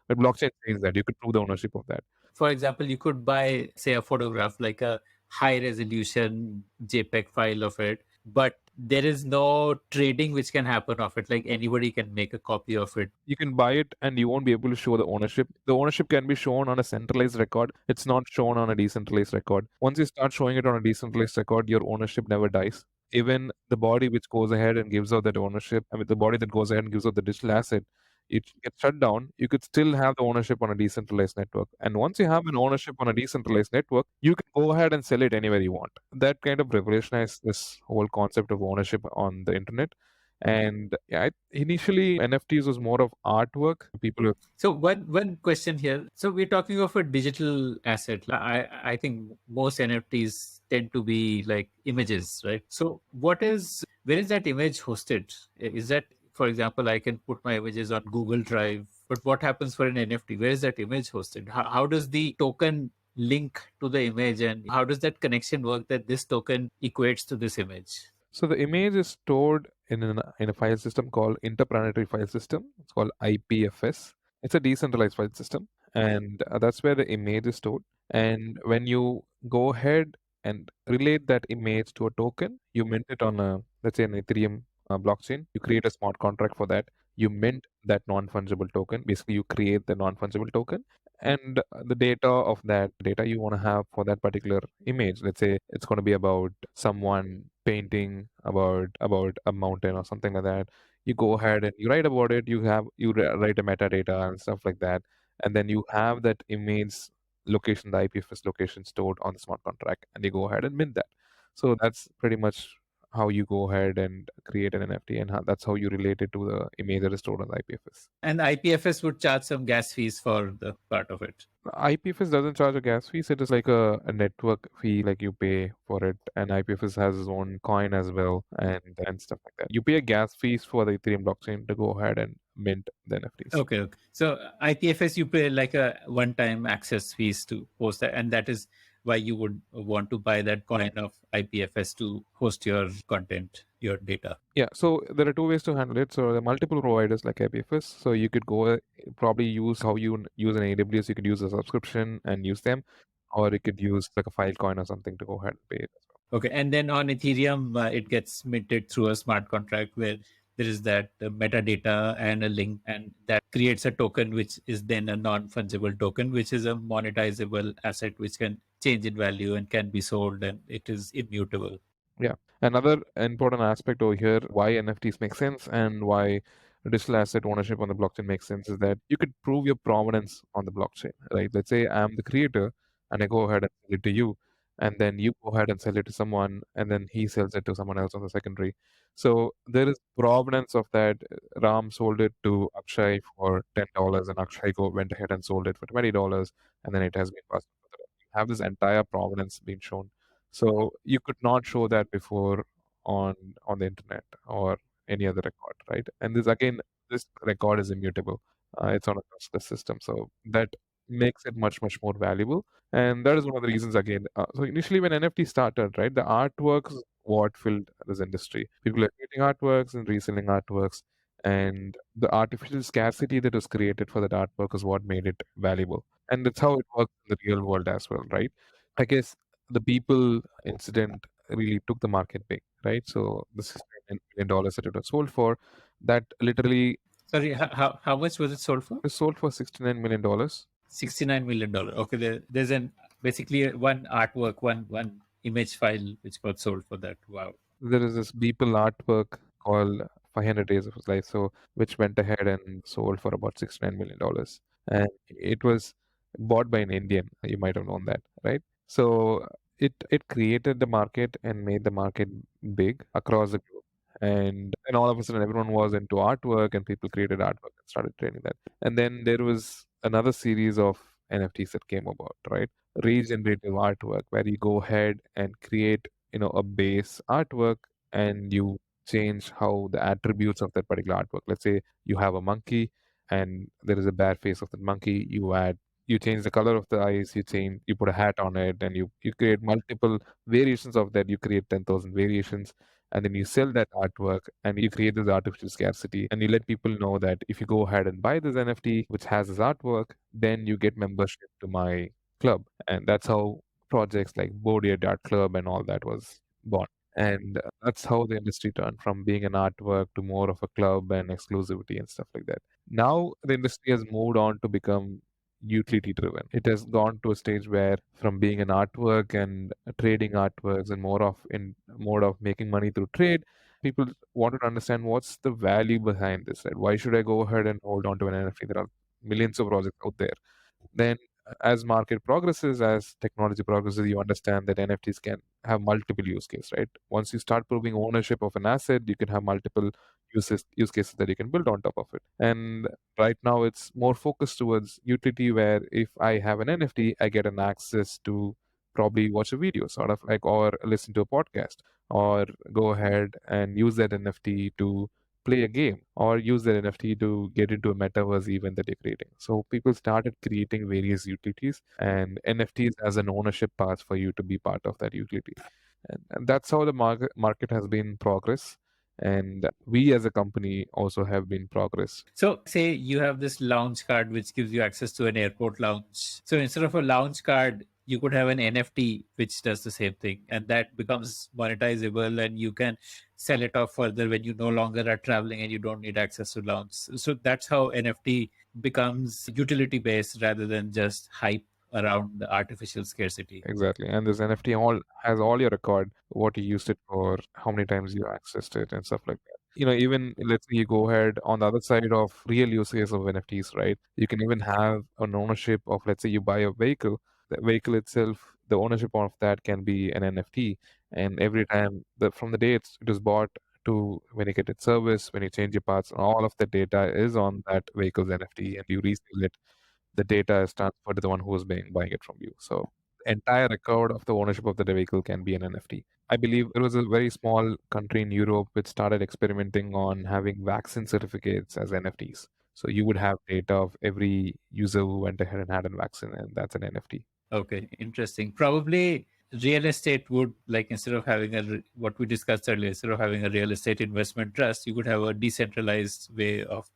S1: But blockchain says that you could prove the ownership of that.
S3: For example, you could buy, say, a photograph, like a high resolution JPEG file of it, but there is no trading which can happen of it. Like anybody can make a copy of it.
S1: You can buy it and you won't be able to show the ownership. The ownership can be shown on a centralized record. It's not shown on a decentralized record. Once you start showing it on a decentralized record, your ownership never dies. Even the body which goes ahead and gives out that ownership, the body that goes ahead and gives out the digital asset, it gets shut down. You could still have the ownership on a decentralized network. And once you have an ownership on a decentralized network, you can go ahead and sell it anywhere you want. That kind of revolutionized this whole concept of ownership on the internet. And yeah, initially NFTs was more of artwork.
S3: So one question here. So we're talking of a digital asset. I think most NFTs tend to be like images, right? So where is that image hosted? Is that, for example, I can put my images on Google Drive, but what happens for an NFT? Where is that image hosted? How does the token link to the image, and how does that connection work that this token equates to this image?
S1: So the image is stored in a file system called interplanetary file system. It's called IPFS. It's a decentralized file system, and that's where the image is stored. And when you go ahead and relate that image to a token, you mint it on let's say an Ethereum blockchain. You create a smart contract for that. you mint that non-fungible token. Basically, you create the non-fungible token, and the data of that data you want to have for that particular image. Let's say it's going to be about someone painting about a mountain or something like that. You go ahead and you write about it. Write a metadata and stuff like that, and then you have that image location, the IPFS location stored on the smart contract, and you go ahead and mint that. So that's pretty much how you go ahead and create an NFT, and that's how you relate it to the image that is stored on the IPFS.
S3: And IPFS would charge some gas fees for the part of it.
S1: IPFS doesn't charge a gas fee, so it is like a network fee, like you pay for it, and IPFS has its own coin as well, and stuff like that. You pay a gas fees for the Ethereum blockchain to go ahead and mint the NFTs.
S3: Okay. So IPFS, you pay like a one-time access fees to host that, and that is why you would want to buy that coin of IPFS to host your content, your data.
S1: Yeah, so there are two ways to handle it. So there are multiple providers like IPFS. So you could probably use how you use an AWS. You could use a subscription and use them, or you could use like a Filecoin or something to go ahead and pay it as well.
S3: Okay, and then on Ethereum, it gets minted through a smart contract where there is that metadata and a link, and that creates a token, which is then a non-fungible token, which is a monetizable asset, which can change in value and can be sold, and it is immutable.
S1: Yeah. Another important aspect over here, why NFTs make sense and why digital asset ownership on the blockchain makes sense, is that you could prove your provenance on the blockchain, right? Let's say I'm the creator and I go ahead and sell it to you, and then you go ahead and sell it to someone, and then he sells it to someone else on the secondary. So there is provenance of that. Ram sold it to Akshay for $10, and Akshay went ahead and sold it for $20, and then it has been passed on to the rest. You have this entire provenance being shown. So you could not show that before on the internet or any other record, right? And this record is immutable. It's on a trustless system, so that makes it much more valuable. And that is one of the reasons again. So initially, when NFT started, right, the artworks what filled this industry. People are creating artworks and reselling artworks, and the artificial scarcity that was created for that artwork is what made it valuable. And that's how it works in the real world as well, right? I guess the people incident really took the market big, right? So the $69 million that it was sold for, that literally
S3: Sorry, how much was it sold for?
S1: was sold for $69 million.
S3: $69 million. Okay, there's basically one artwork, one image file which got sold for that. Wow.
S1: There is this Beeple artwork called 500 Days of His Life, so which went ahead and sold for about $69 million, and it was bought by an Indian. You might have known that, right? So it created the market and made the market big across the globe. And all of a sudden, everyone was into artwork, and people created artwork and started trading that. And then there was another series of NFTs that came about, right? Regenerative artwork, where you go ahead and create, a base artwork, and you change how the attributes of that particular artwork. Let's say you have a monkey, and there is a bare face of the monkey. You change the color of the eyes, you put a hat on it, and you create multiple variations of that. You create 10,000 variations, and then you sell that artwork, and you create this artificial scarcity, and you let people know that if you go ahead and buy this NFT which has this artwork, then you get membership to my club. And that's how projects like Bodia Art Club and all that was born. And that's how the industry turned from being an artwork to more of a club and exclusivity and stuff like that. Now the industry has moved on to become utility driven. It has gone to a stage where from being an artwork and trading artworks and more of in mode of making money through trade, people wanted to understand what's the value behind this, right? Why should I go ahead and hold on to an NFT? There are millions of projects out there. Then as market progresses, as technology progresses, you understand that NFTs can have multiple use cases, right? Once you start proving ownership of an asset, you can have multiple use cases that you can build on top of it. And right now it's more focused towards utility, where if I have an NFT, I get an access to probably watch a video, sort of like, or listen to a podcast, or go ahead and use that NFT to play a game, or use their NFT to get into a metaverse event that you're creating. So people started creating various utilities and NFTs as an ownership path for you to be part of that utility. And that's how the market has been progress. And we as a company also have been progress.
S3: So, say you have this lounge card which gives you access to an airport lounge. So, instead of a lounge card, you could have an NFT which does the same thing, and that becomes monetizable, and you can sell it off further when you no longer are traveling and you don't need access to lounge. So that's how NFT becomes utility based rather than just hype around the artificial scarcity.
S1: Exactly. And this NFT all has all your record, what you used it for, how many times you accessed it, and stuff like that. Even let's say you go ahead on the other side of real uses of NFTs, right? You can even have an ownership of, let's say you buy a vehicle, the vehicle itself, the ownership of that can be an NFT. And every time from the day it is bought to when you get it serviced, when you change your parts, all of the data is on that vehicle's NFT and you resell it, the data is transferred to the one who is buying it from you. So the entire record of the ownership of the vehicle can be an NFT. I believe there was a very small country in Europe which started experimenting on having vaccine certificates as NFTs. So you would have data of every user who went ahead and had a vaccine, and that's an NFT.
S3: Okay, interesting. Probably real estate would, like, instead of having what we discussed earlier, instead of having a real estate investment trust, you could have a decentralized way of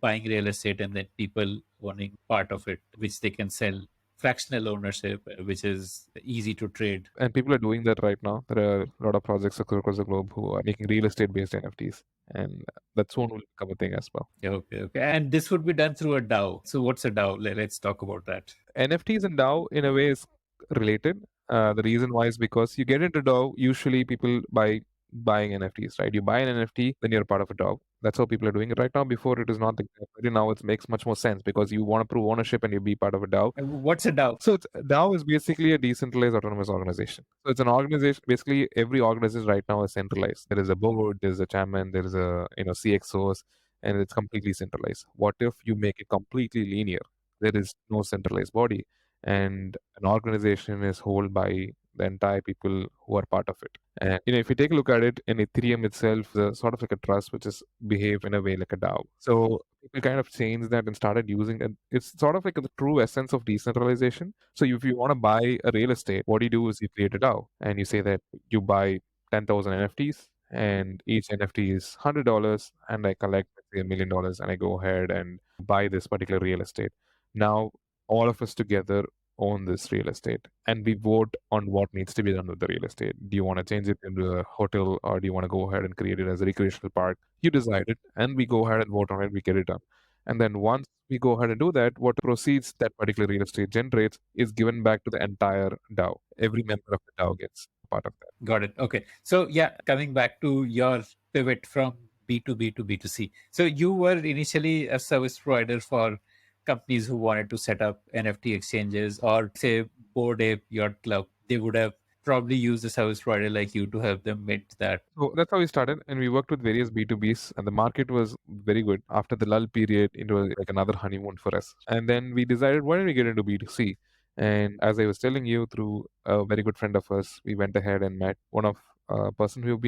S3: buying real estate and then people owning part of it, which they can sell fractional ownership, which is easy to trade.
S1: And people are doing that right now. There are a lot of projects across the globe who are making real estate based NFTs, and that soon will become a thing as well.
S3: Okay, okay. And this would be done through a DAO. So what's a DAO? Let's talk about that.
S1: NFTs and DAO in a way is related. The reason why is because you get into DAO, usually people buying NFTs, right? You buy an NFT, then you're part of a DAO. That's how people are doing it right now. Before it is not the case. Right now it makes much more sense because you want to prove ownership and you be part of a DAO.
S3: What's a DAO?
S1: So DAO is basically a decentralized autonomous organization. So it's an organization. Basically, every organization right now is centralized. There is a board, there is a chairman, there is a CXOs, and it's completely centralized. What if you make it completely linear? There is no centralized body, and an organization is held by the entire people who are part of it. And if you take a look at it, in Ethereum itself, the sort of like a trust which is behave in a way like a DAO. So people kind of changed that and started using it. It's sort of like the true essence of decentralization. So if you want to buy a real estate, what you do is you create a DAO and you say that you buy 10,000 NFTs and each NFT is $100 and I collect, let's say, $1 million and I go ahead and buy this particular real estate. Now all of us together own this real estate and we vote on what needs to be done with the real estate. Do you want to change it into a hotel or do you want to go ahead and create it as a recreational park? You decide it and we go ahead and vote on it, we get it done. And then once we go ahead and do that, what proceeds that particular real estate generates is given back to the entire DAO. Every member of the DAO gets part of that.
S3: Got it. Okay. So yeah, coming back to your pivot from B2B to B2C. So you were initially a service provider for companies who wanted to set up NFT exchanges, or say Bored Ape Yacht Club. They would have probably used a service provider like you to help them mint that.
S1: So that's how we started, and we worked with various B2Bs, and the market was very good. After the lull period, it was like another honeymoon for us. And then we decided, why don't we get into B2C? And as I was telling you, through a very good friend of us, we went ahead and met one of a person we've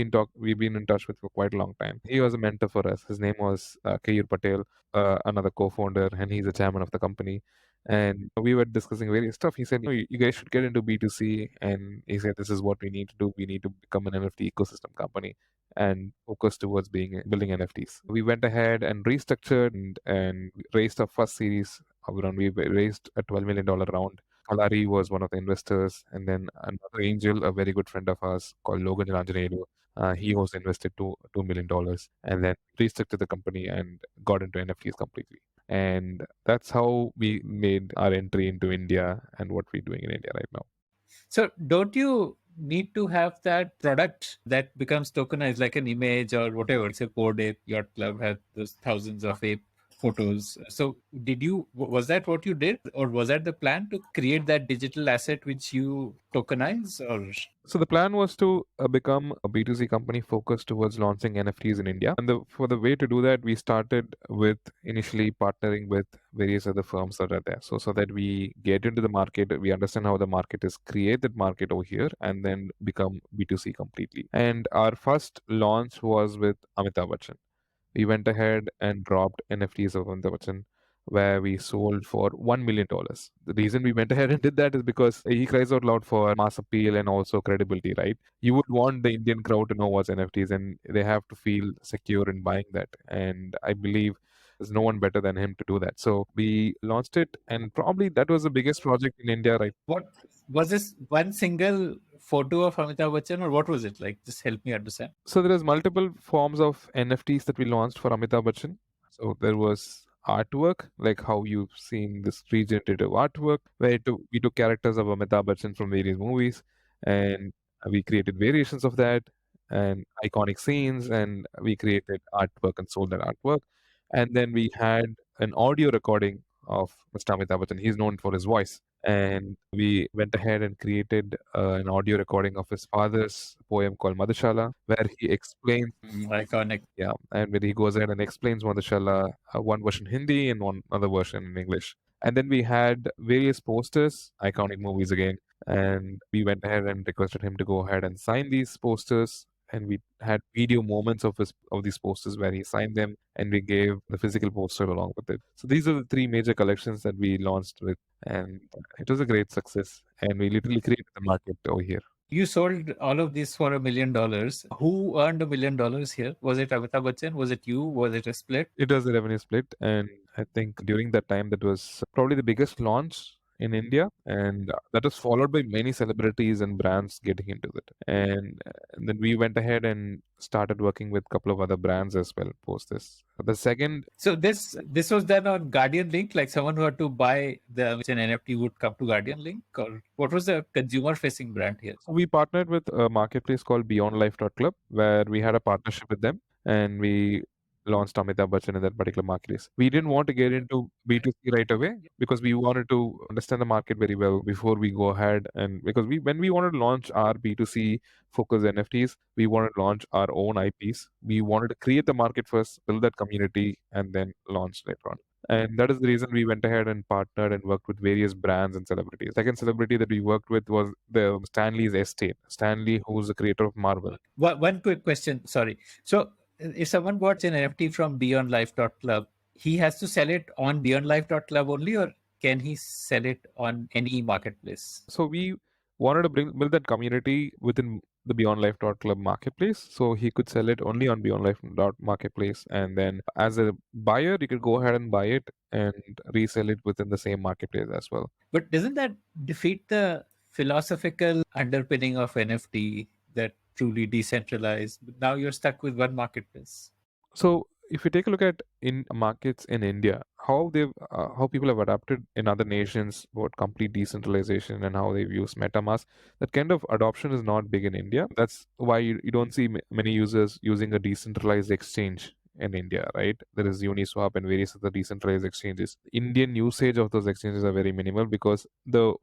S1: been in touch with for quite a long time. He was a mentor for us. His name was Kayur Patel, another co-founder, and he's the chairman of the company. And we were discussing various stuff. He said, you guys should get into B2C. And he said, this is what we need to do. We need to become an NFT ecosystem company and focus towards building NFTs. We went ahead and restructured and raised our first series of round. We raised a $12 million round. Kalari was one of the investors. And then another angel, a very good friend of ours called Logan Ranjanelu, he also invested $2 million and then restructured the company and got into NFTs completely. And that's how we made our entry into India and what we're doing in India right now.
S3: So don't you need to have that product that becomes tokenized, like an image or whatever? Say Bored Ape Yacht Club had those thousands of ape photos. So was that what you did, or was that the plan to create that digital asset which you tokenize? Or
S1: so the plan was to become a B2C company focused towards launching NFTs in India. And for the way to do that, we started with initially partnering with various other firms that are there. So that we get into the market, we understand how the market is, create that market over here, and then become B2C completely. And our first launch was with Amitabh Bachchan. We went ahead and dropped NFTs of Amitabh Bachchan, where we sold for $1 million. The reason we went ahead and did that is because he cries out loud for mass appeal and also credibility, right? You would want the Indian crowd to know what's NFTs and they have to feel secure in buying that. And I believe There's no one better than him to do that. So we launched it, and probably that was the biggest project in India, right?
S3: What was this one single photo of Amitabh Bachchan, or what was it like? Just help me understand.
S1: So there is multiple forms of NFTs that we launched for Amitabh Bachchan. So there was artwork, like how you've seen this regenerative artwork, where we took characters of Amitabh Bachchan from various movies, and we created variations of that and iconic scenes, and we created artwork and sold that artwork. And then we had an audio recording of Mr. Amitabh Bachchan. He's known for his voice. And we went ahead and created an audio recording of his father's poem called Madhushala, where he explains,
S3: Iconic.
S1: yeah, and where he goes ahead and explains Madhushala, one version Hindi and one other version in English. And then we had various posters, iconic movies again, and we went ahead and requested him to go ahead and sign these posters. And we had video moments of these posters where he signed them, and we gave the physical poster along with it. So these are the three major collections that we launched with, and it was a great success. And we literally created the market over here.
S3: You sold all of these for $1 million. Who earned $1 million here? Was it Amitabh Bachchan? Was it you? Was it a split?
S1: It was a revenue split, and I think during that time that was probably the biggest launch in India, and that was followed by many celebrities and brands getting into it. And then we went ahead and started working with a couple of other brands as well post this. The second,
S3: So this was done on Guardian Link, like someone who had to buy the which an NFT would come to Guardian Link, or what was the consumer facing brand here?
S1: we partnered with a marketplace called BeyondLife.club, where we had a partnership with them, and we launched Amitabh Bachchan in that particular marketplace. We didn't want to get into B2C right away because we wanted to understand the market very well before we go ahead. And because when we wanted to launch our B2C focused NFTs, we wanted to launch our own IPs. We wanted to create the market first, build that community, and then launch later on. And that is the reason we went ahead and partnered and worked with various brands and celebrities. Second celebrity that we worked with was the Stanley's estate. Stanley, who's the creator of Marvel.
S3: One quick question, sorry. So if someone bought an NFT from beyondlife.club, he has to sell it on beyondlife.club only, or can he sell it on any marketplace?
S1: So we wanted to build that community within the beyondlife.club marketplace, so he could sell it only on beyondlife.marketplace, and then as a buyer you could go ahead and buy it and resell it within the same marketplace as well.
S3: But doesn't that defeat the philosophical underpinning of NFT, that truly decentralized? Now you're stuck with one marketplace.
S1: So if you take a look at in markets in India, how people have adapted in other nations about complete decentralization and how they've used MetaMask, that kind of adoption is not big in India. That's why you don't see many users using a decentralized exchange in India, right? There is Uniswap and various other decentralized exchanges. Indian usage of those exchanges are very minimal because the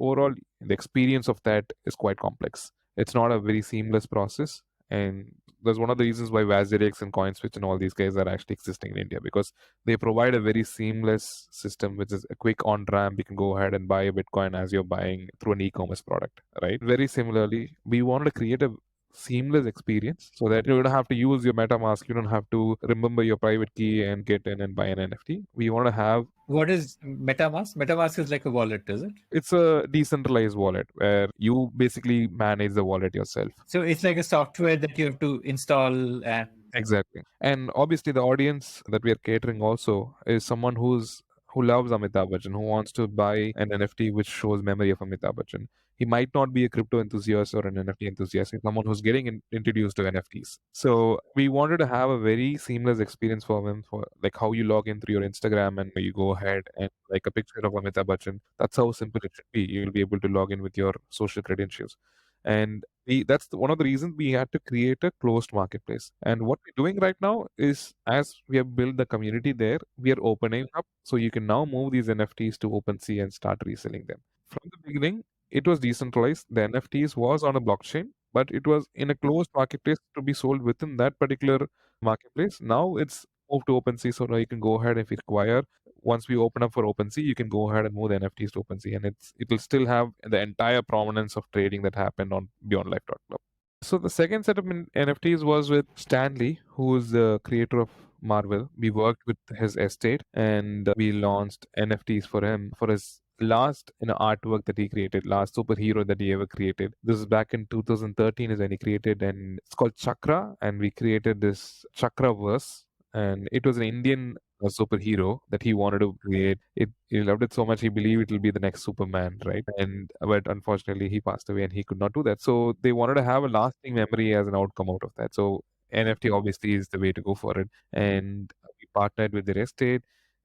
S1: experience of that is quite complex. It's not a very seamless process, and that's one of the reasons why VazDirect and CoinSwitch and all these guys are actually existing in India, because they provide a very seamless system, which is a quick on ramp. You can go ahead and buy a Bitcoin as you're buying through an e-commerce product, right? Very similarly, we wanted to create a seamless experience so that you don't have to use your MetaMask, you don't have to remember your private key and get in and buy an NFT. We want to have.
S3: What is MetaMask? MetaMask is like a wallet, is it?
S1: It's a decentralized wallet where you basically manage the wallet yourself.
S3: So it's like a software that you have to install and.
S1: Exactly. And obviously the audience that we are catering also is someone who loves Amitabh Bachchan, who wants to buy an NFT which shows memory of Amitabh Bachchan. He might not be a crypto enthusiast or an NFT enthusiast. He's someone who's getting introduced to NFTs. So we wanted to have a very seamless experience for him, for like how you log in through your Instagram and you go ahead and like a picture of Amitabh Bachchan. That's how simple it should be. You'll be able to log in with your social credentials. And that's one of the reasons we had to create a closed marketplace. And what we're doing right now is, as we have built the community there, we are opening up so you can now move these NFTs to OpenSea and start reselling them. From the beginning, it was decentralized. The NFTs was on a blockchain, but it was in a closed marketplace to be sold within that particular marketplace. Now it's moved to OpenSea, so now you can go ahead if you require. Once we open up for OpenSea, you can go ahead and move the NFTs to OpenSea, and it'll still have the entire provenance of trading that happened on BeyondLife.club. So the second set of NFTs was with Stanley, who is the creator of Marvel. We worked with his estate, and we launched NFTs for him for his last artwork that he created, last superhero that he ever created. This is back in 2013 is when he created, and it's called Chakra, and we created this Chakra verse, and it was an Indian a superhero that he wanted to create. He loved it so much he believed it will be the next Superman, right? And but unfortunately he passed away and he could not do that. So they wanted to have a lasting memory as an outcome out of that. So NFT obviously is the way to go for it. And we partnered with their estate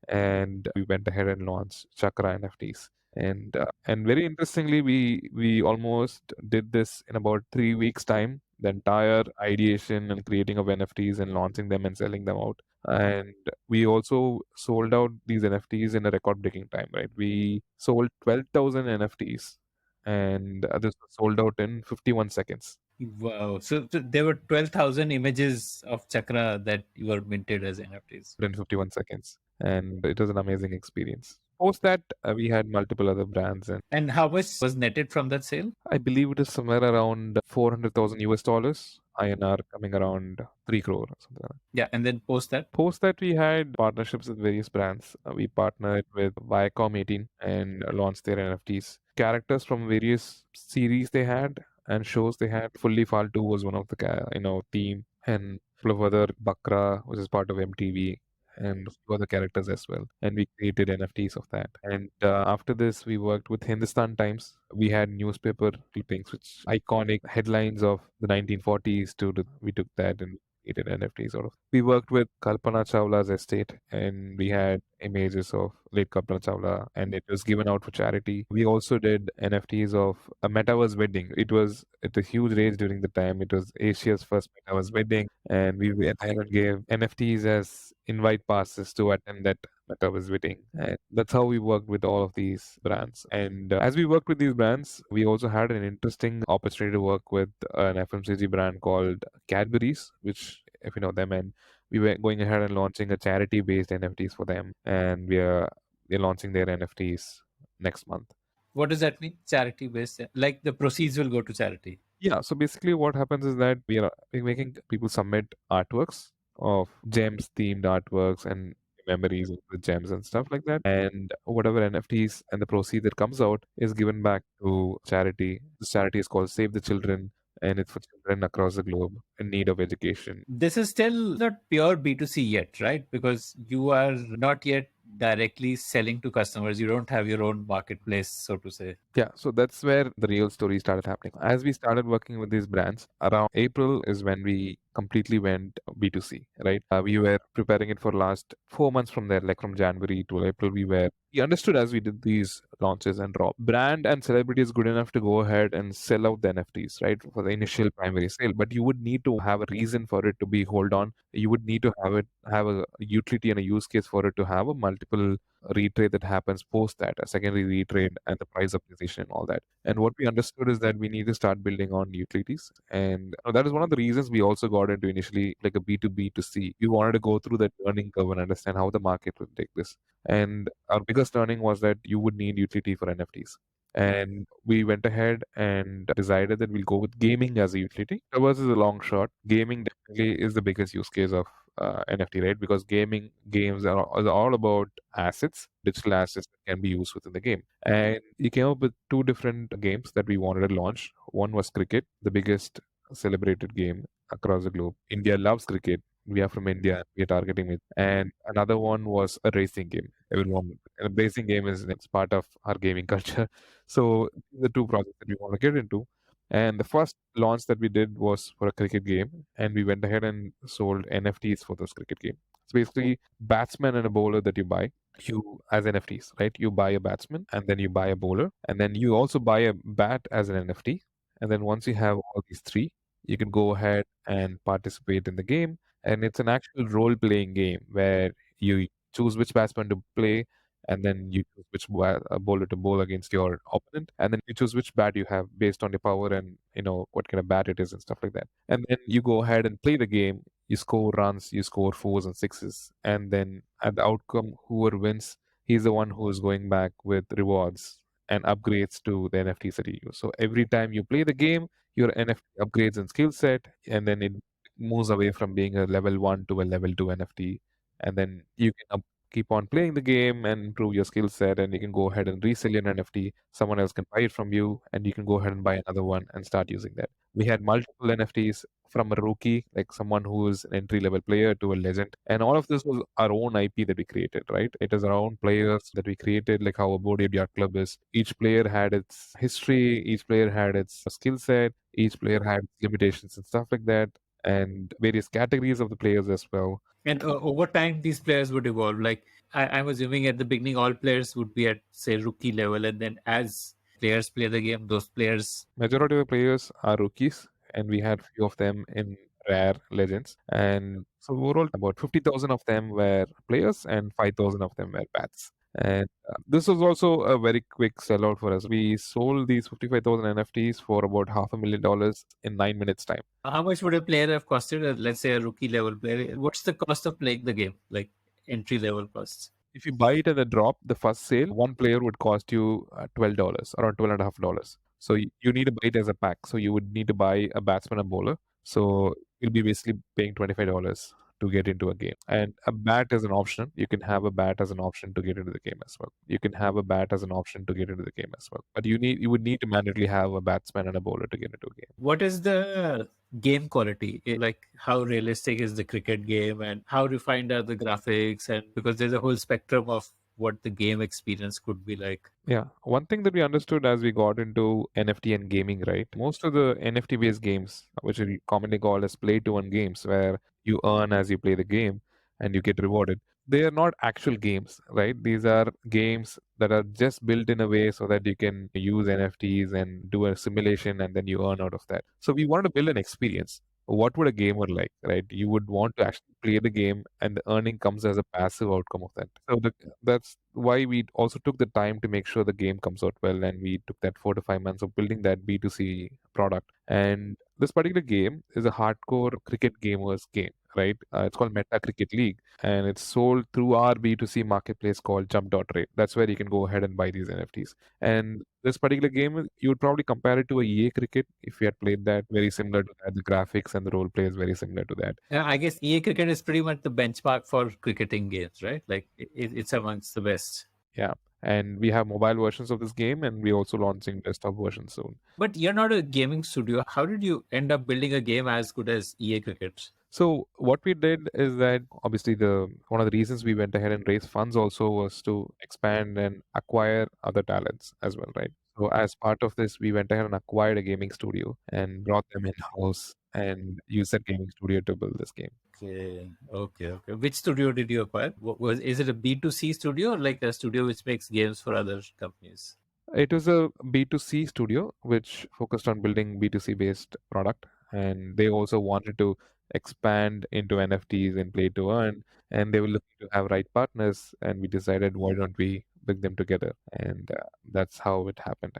S1: and we went ahead and launched Chakra NFTs. And very interestingly, we almost did this in about 3 weeks time. The entire ideation and creating of NFTs and launching them and selling them out. And we also sold out these NFTs in a record-breaking time, right? We sold 12,000 NFTs, and this was sold out in 51 seconds.
S3: Wow. So there were 12,000 images of Chakra that were minted as NFTs.
S1: In 51 seconds, and it was an amazing experience. Post that, we had multiple other brands, and
S3: And how much was netted from that sale?
S1: I believe it is somewhere around 400,000 US dollars, INR coming around 3 crore or something like that.
S3: Yeah. And then post that.
S1: Post that, we had partnerships with various brands. We partnered with Viacom 18 and launched their NFTs. Characters from various series they had and shows they had. Fully Faltu was one of the theme, and full of other Bakra, which is part of MTV, and a few other characters as well. And we created NFTs of that. And after this, we worked with Hindustan Times. We had newspaper clippings, which iconic headlines of the 1940s. We took that and created NFTs sort of. We worked with Kalpana Chawla's estate, and we had images of late Kalpana Chawla, and it was given out for charity. We also did NFTs of a metaverse wedding. It was a huge rage during the time. It was Asia's first metaverse wedding, and we went ahead and gave NFTs as invite passes to attend that metaverse wedding. And that's how we worked with all of these brands. And as we worked with these brands, we also had an interesting opportunity to work with an FMCG brand called Cadbury's, which, if you know them, and we were going ahead and launching a charity-based NFTs for them, and we're launching their NFTs next month.
S3: What does that mean? Charity based? Like the proceeds will go to charity.
S1: Yeah, so basically what happens is that we're making people submit artworks of gems themed artworks and memories of the gems and stuff like that. And whatever NFTs and the proceeds that comes out is given back to charity. This charity is called Save the Children, and it's for children across the globe in need of education.
S3: This is still not pure B2C yet, right? Because you are not yet directly selling to customers. You don't have your own marketplace, so to say.
S1: Yeah, so that's where the real story started happening. As we started working with these brands, around April is when we completely went B2C, right? We were preparing it for last 4 months from there, like from January to April. We understood as we did these launches and drop. Brand and celebrity is good enough to go ahead and sell out the NFTs, right? For the initial primary sale. But you would need to have a reason for it to be hold on. You would need to have a utility and a use case for it to have a multiple retrade that happens post that, a secondary retrade and the price appreciation and all that. And what we understood is that we need to start building on utilities. And that is one of the reasons we also got into initially like a B2B to C. We wanted to go through that learning curve and understand how the market will take this. And our biggest learning was that you would need utility for NFTs. And we went ahead and decided that we'll go with gaming as a utility. Ours is a long shot. Gaming definitely is the biggest use case of NFT, right? Because games are all about assets, digital assets that can be used within the game. And we came up with two different games that we wanted to launch. One was cricket, the biggest celebrated game across the globe. India loves cricket. We are from India. We are targeting it. And another one was a racing game. Everyone, a racing game is it's part of our gaming culture. So the two projects that we want to get into. And the first launch that we did was for a cricket game, and we went ahead and sold NFTs for those cricket game. So basically, batsman and a bowler that you buy, you as NFTs, right? You buy a batsman, and then you buy a bowler, and then you also buy a bat as an NFT. And then once you have all these three, you can go ahead and participate in the game. And it's an actual role-playing game where you choose which batsman to play, and then you choose which bowler to bowl against your opponent, and then you choose which bat you have based on your power and what kind of bat it is and stuff like that. And then you go ahead and play the game. You score runs, you score fours and sixes, and then at the outcome, whoever wins, he's the one who is going back with rewards and upgrades to the NFTs that you use. So every time you play the game, your NFT upgrades in skill set, and then it moves away from being a level 1 to a level 2 NFT, and then you can keep on playing the game and improve your skill set, and you can go ahead and resell your NFT. Someone else can buy it from you, and you can go ahead and buy another one and start using that. We had multiple NFTs from a rookie, like someone who is an entry level player, to a legend. And all of this was our own IP that we created, right? It is our own players that we created, like how a Board Ape Yacht Club is. Each player had its history, each player had its skill set, each player had limitations and stuff like that, and various categories of the players as well.
S3: And over time, these players would evolve. Like I'm assuming at the beginning, all players would be at say rookie level, and then as players play the game, those players.
S1: Majority of the players are rookies, and we had few of them in rare legends. And so overall, about 50,000 of them were players, and 5,000 of them were bats. And this was also a very quick sellout for us. We sold these 55,000 NFTs for about $500,000 in 9 minutes time.
S3: How much would a player have costed? Let's say a rookie level player. What's the cost of playing the game? Like entry level costs.
S1: If you buy it at a drop, the first sale, one player would cost you $12, around $12.50. So you need to buy it as a pack. So you would need to buy a batsman and bowler. So you'll be basically paying $25 to get into a game. And a bat is an option. You can have a bat as an option to get into the game as well. You can have a bat as an option to get into the game as well. But you would need to manually have a batsman and a bowler to get into a game.
S3: What is the game quality? Like how realistic is the cricket game, and how refined are the graphics? And because there's a whole spectrum of what the game experience could be like.
S1: Yeah. One thing that we understood as we got into NFT and gaming, right? Most of the NFT based games, which are commonly called as play to earn games, where you earn as you play the game and you get rewarded, they are not actual games, right? These are games that are just built in a way so that you can use NFTs and do a simulation and then you earn out of that. So we wanted to build an experience. What would a gamer like, right? You would want to actually play the game, and the earning comes as a passive outcome of that. So that's why we also took the time to make sure the game comes out well, and we took that 4 to 5 months of building that B2C product. And this particular game is a hardcore cricket gamers game, right? It's called Meta Cricket League, and it's sold through our B2C marketplace called Jump.Rate. That's where you can go ahead and buy these NFTs. And this particular game, you would probably compare it to a EA Cricket if you had played that. Very similar to that. The graphics and the role play is very similar to that.
S3: I guess EA Cricket is pretty much the benchmark for cricketing games, right? Like it's amongst the best.
S1: Yeah. And we have mobile versions of this game, and we're also launching desktop versions soon.
S3: But you're not a gaming studio. How did you end up building a game as good as EA Cricket?
S1: So what we did is that obviously the one of the reasons we went ahead and raised funds also was to expand and acquire other talents as well, right? So as part of this, we went ahead and acquired a gaming studio and brought them in house and used that gaming studio to build this game.
S3: Okay. Which studio did you acquire? Is it a B2C studio or like a studio which makes games for other companies?
S1: It was a B2C studio which focused on building B2C based product, and they also wanted to expand into NFTs and play to earn, and they were looking to have right partners, and we decided why don't we bring them together, and that's how it happened.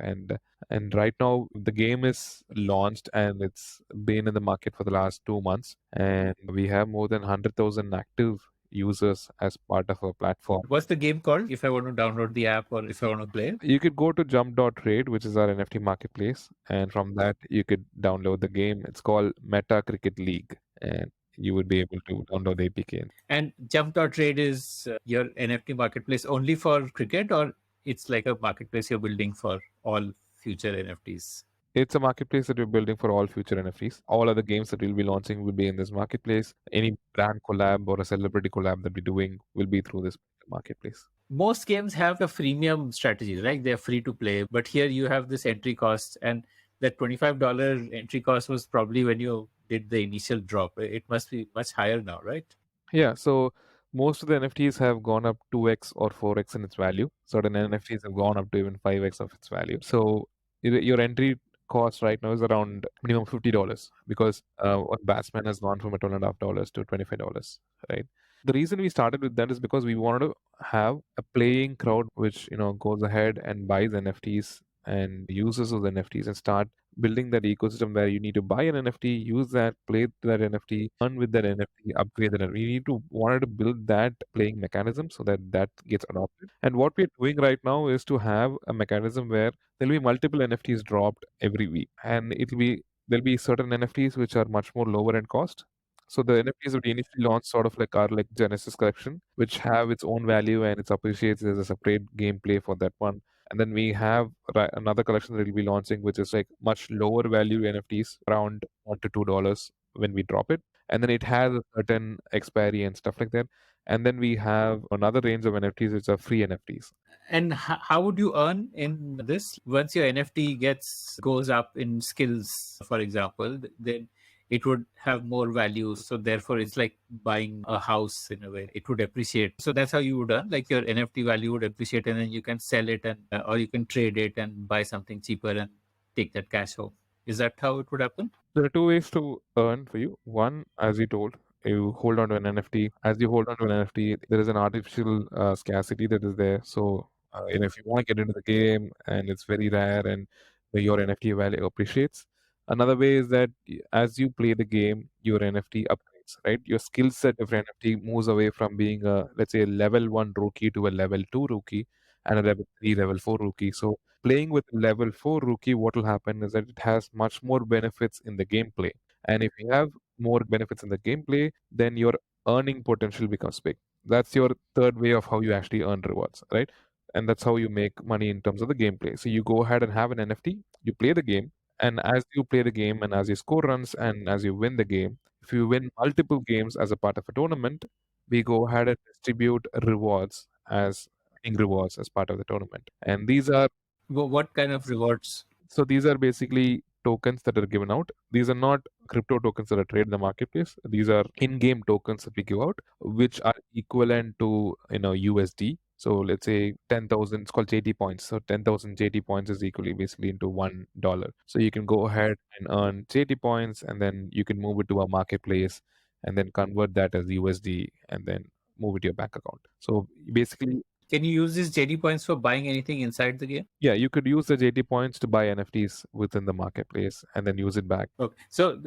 S1: And right now the game is launched and it's been in the market for the last 2 months, and we have more than 100,000 active users as part of our platform.
S3: What's the game called if I want to download the app or if I want to play it?
S1: You could go to jump.trade, which is our NFT marketplace, and from that you could download the game. It's called Meta Cricket League, and you would be able to download the APK.
S3: And Jump.Trade is your NFT marketplace only for cricket, or it's like a marketplace you're building for all future NFTs?
S1: It's a marketplace that we're building for all future NFTs. All other games that we'll be launching will be in this marketplace. Any brand collab or a celebrity collab that we're doing will be through this marketplace.
S3: Most games have a freemium strategy, right? They're free to play, but here you have this entry cost, and that $25 entry cost was probably when you did the initial drop. It must be much higher now, right?
S1: Yeah, so most of the NFTs have gone up 2x or 4x in its value. Certain NFTs have gone up to even 5x of its value. So your entry cost right now is around minimum $50 because one batsman has gone from $12.50 to $25, right? The reason we started with that is because we wanted to have a playing crowd which goes ahead and buys NFTs and uses those NFTs and start building that ecosystem where you need to buy an NFT, use that, play that NFT, earn with that NFT, upgrade that NFT. We wanted to build that playing mechanism so that gets adopted. And what we're doing right now is to have a mechanism where there'll be multiple NFTs dropped every week, and there'll be certain NFTs which are much more lower in cost, So the NFTs would initially launch sort of like our like Genesis collection, which have its own value and it appreciates as a separate gameplay for that one. And then we have another collection that we'll be launching, which is like much lower value NFTs, around $1 to $2 when we drop it. And then it has a certain expiry and stuff like that. And then we have another range of NFTs which are free NFTs.
S3: And how would you earn in this? Once your NFT goes up in skills, for example, then it would have more value. So therefore, it's like buying a house in a way. It would appreciate. So that's how you would earn. Like your NFT value would appreciate, and then you can sell it, and or you can trade it and buy something cheaper and take that cash home. Is that how it would happen?
S1: There are two ways to earn for you. One, as you told, you hold on to an NFT. As you hold on to an NFT, there is an artificial scarcity that is there. So, if you want to get into the game and it's very rare and your NFT value appreciates, another way is that as you play the game, your NFT upgrades, right? Your skill set of your NFT moves away from being a, let's say, a level 1 rookie to a level 2 rookie and a level 3, level 4 rookie. So, playing with level 4 rookie, what will happen is that it has much more benefits in the gameplay. And if you have more benefits in the gameplay, then your earning potential becomes big. That's your third way of how you actually earn rewards, right? And that's how you make money in terms of the gameplay. So you go ahead and have an NFT, you play the game, and as you play the game and as your score runs and as you win the game, if you win multiple games as a part of a tournament, we go ahead and distribute rewards as rewards as part of the tournament. And these are
S3: What kind of rewards?
S1: so these are basically tokens that are given out. These are not crypto tokens that are traded in the marketplace. These are in-game tokens that we give out, which are equivalent to USD. So let's say 10,000. It's called JT points. So 10,000 JT points is equally basically into $1. So you can go ahead and earn JT points, and then you can move it to a marketplace, and then convert that as USD, and then move it to your bank account. So basically,
S3: Can you use these JD points for buying anything inside the game?
S1: yeah, you could use the JT points to buy NFTs within the marketplace and then use it back.
S3: Okay. So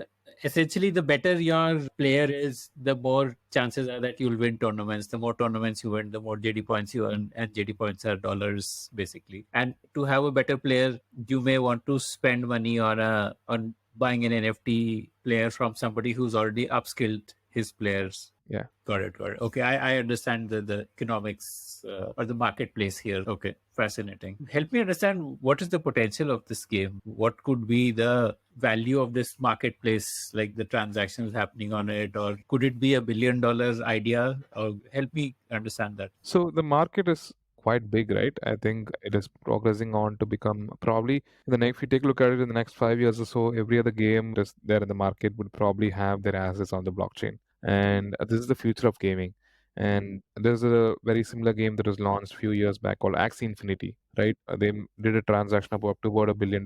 S3: essentially, the better your player is, the more chances are that you'll win tournaments. The more tournaments you win, the more JD points you earn, and JD points are dollars basically. And to have a better player, you may want to spend money on buying an NFT player from somebody who's already upskilled his players.
S1: Yeah.
S3: Got it. Okay, I understand the economics or the marketplace here. Okay, fascinating. Help me understand, what is the potential of this game? What could be the value of this marketplace, like the transactions happening on it, or could it be $1 billion idea? Or help me understand that.
S1: So the market is quite big, right? I think it is progressing on to become probably in the next, if you take a look at it in the next 5 years or so, every other game that's there in the market would probably have their assets on the blockchain. And this is the future of gaming. And there's a very similar game that was launched a few years back called Axie Infinity, right? They did a transaction of up to about $1 billion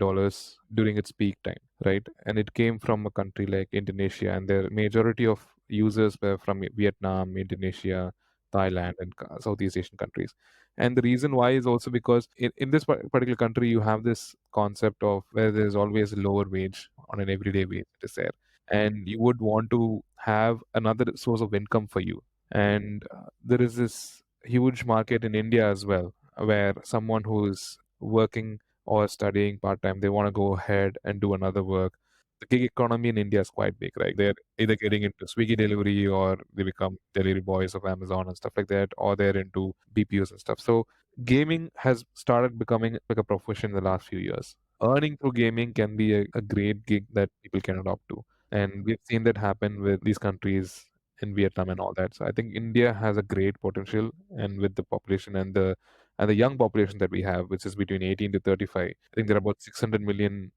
S1: during its peak time, right? And it came from a country like Indonesia, and the majority of users were from Vietnam, Indonesia, Thailand, and Southeast Asian countries. And the reason why is also because in this particular country, you have this concept of where there's always a lower wage on an everyday wage that is there. And you would want to have another source of income for you. And there is this huge market in India as well, where someone who is working or studying part time, they want to go ahead and do another work. The gig economy in India is quite big, right? They're either getting into Swiggy delivery or they become delivery boys of Amazon and stuff like that, or they're into BPOs and stuff. So gaming has started becoming like a profession in the last few years. Earning through gaming can be a great gig that people can adopt to. And we've seen that happen with these countries in Vietnam and all that. So I think India has a great potential, and with the population and the young population that we have, which is between 18 to 35, I think there are about 600 million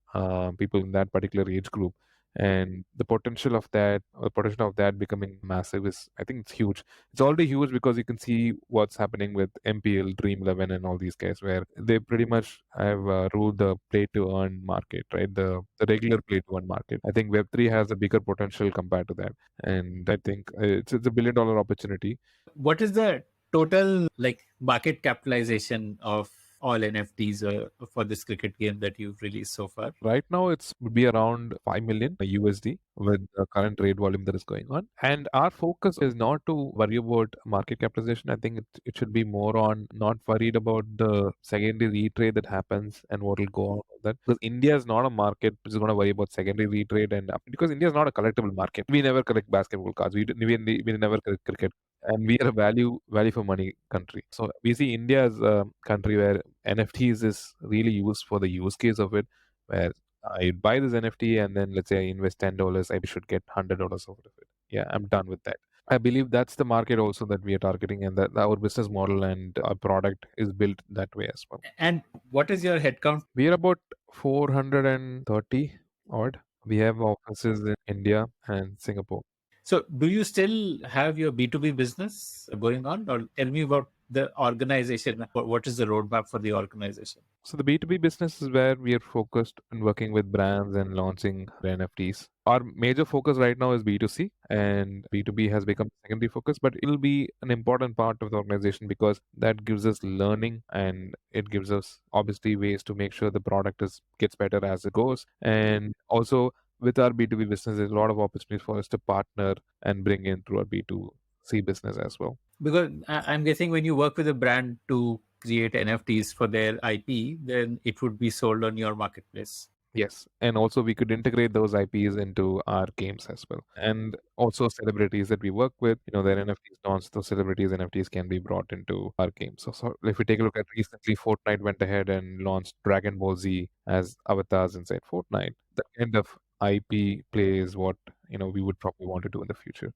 S1: people in that particular age group. And the potential of that becoming massive is, I think it's huge. It's already huge because you can see what's happening with MPL, Dream 11, and all these guys, where they pretty much have ruled the play to earn market, right? The regular play to earn market. I think Web3 has a bigger potential compared to that. And I think it's a $1 billion opportunity.
S3: What is the total like market capitalization of all NFTs for this cricket game that you've released so far?
S1: Right now, it's would be around 5 million USD. with the current trade volume that is going on. And our focus is not to worry about market capitalization. I think it should be more on not worried about the secondary retrade that happens and what will go on with that. Because India is not a market which is going to worry about secondary retrade, and because India is not a collectible market. We never collect basketball cards. We never collect cricket. And we are a value for money country. So we see India as a country where NFTs is really used for the use case of it, where I buy this NFT and then let's say I invest $10, I should get $100 out of it. Yeah, I'm done with that. I believe that's the market also that we are targeting, and that our business model and our product is built that way as well.
S3: And what is your headcount?
S1: We are about 430 odd. We have offices in India and Singapore.
S3: So, do you still have your B2B business going on, or tell me about the organization? What is the roadmap for the organization?
S1: So the B2B business is where we are focused on working with brands and launching NFTs. Our major focus right now is B2C, and B2B has become secondary focus, but it'll be an important part of the organization because that gives us learning and it gives us obviously ways to make sure the product is gets better as it goes. And also with our B2B business, there's a lot of opportunities for us to partner and bring in through our B2C business as well.
S3: Because I'm guessing when you work with a brand to create NFTs for their IP, then it would be sold on your marketplace.
S1: Yes, and also we could integrate those IPs into our games as well. And also celebrities that we work with, their NFTs launch, those celebrities NFTs can be brought into our games. So if we take a look at recently, Fortnite went ahead and launched Dragon Ball Z as avatars inside Fortnite. That kind of IP play is what we would probably want to do in the future.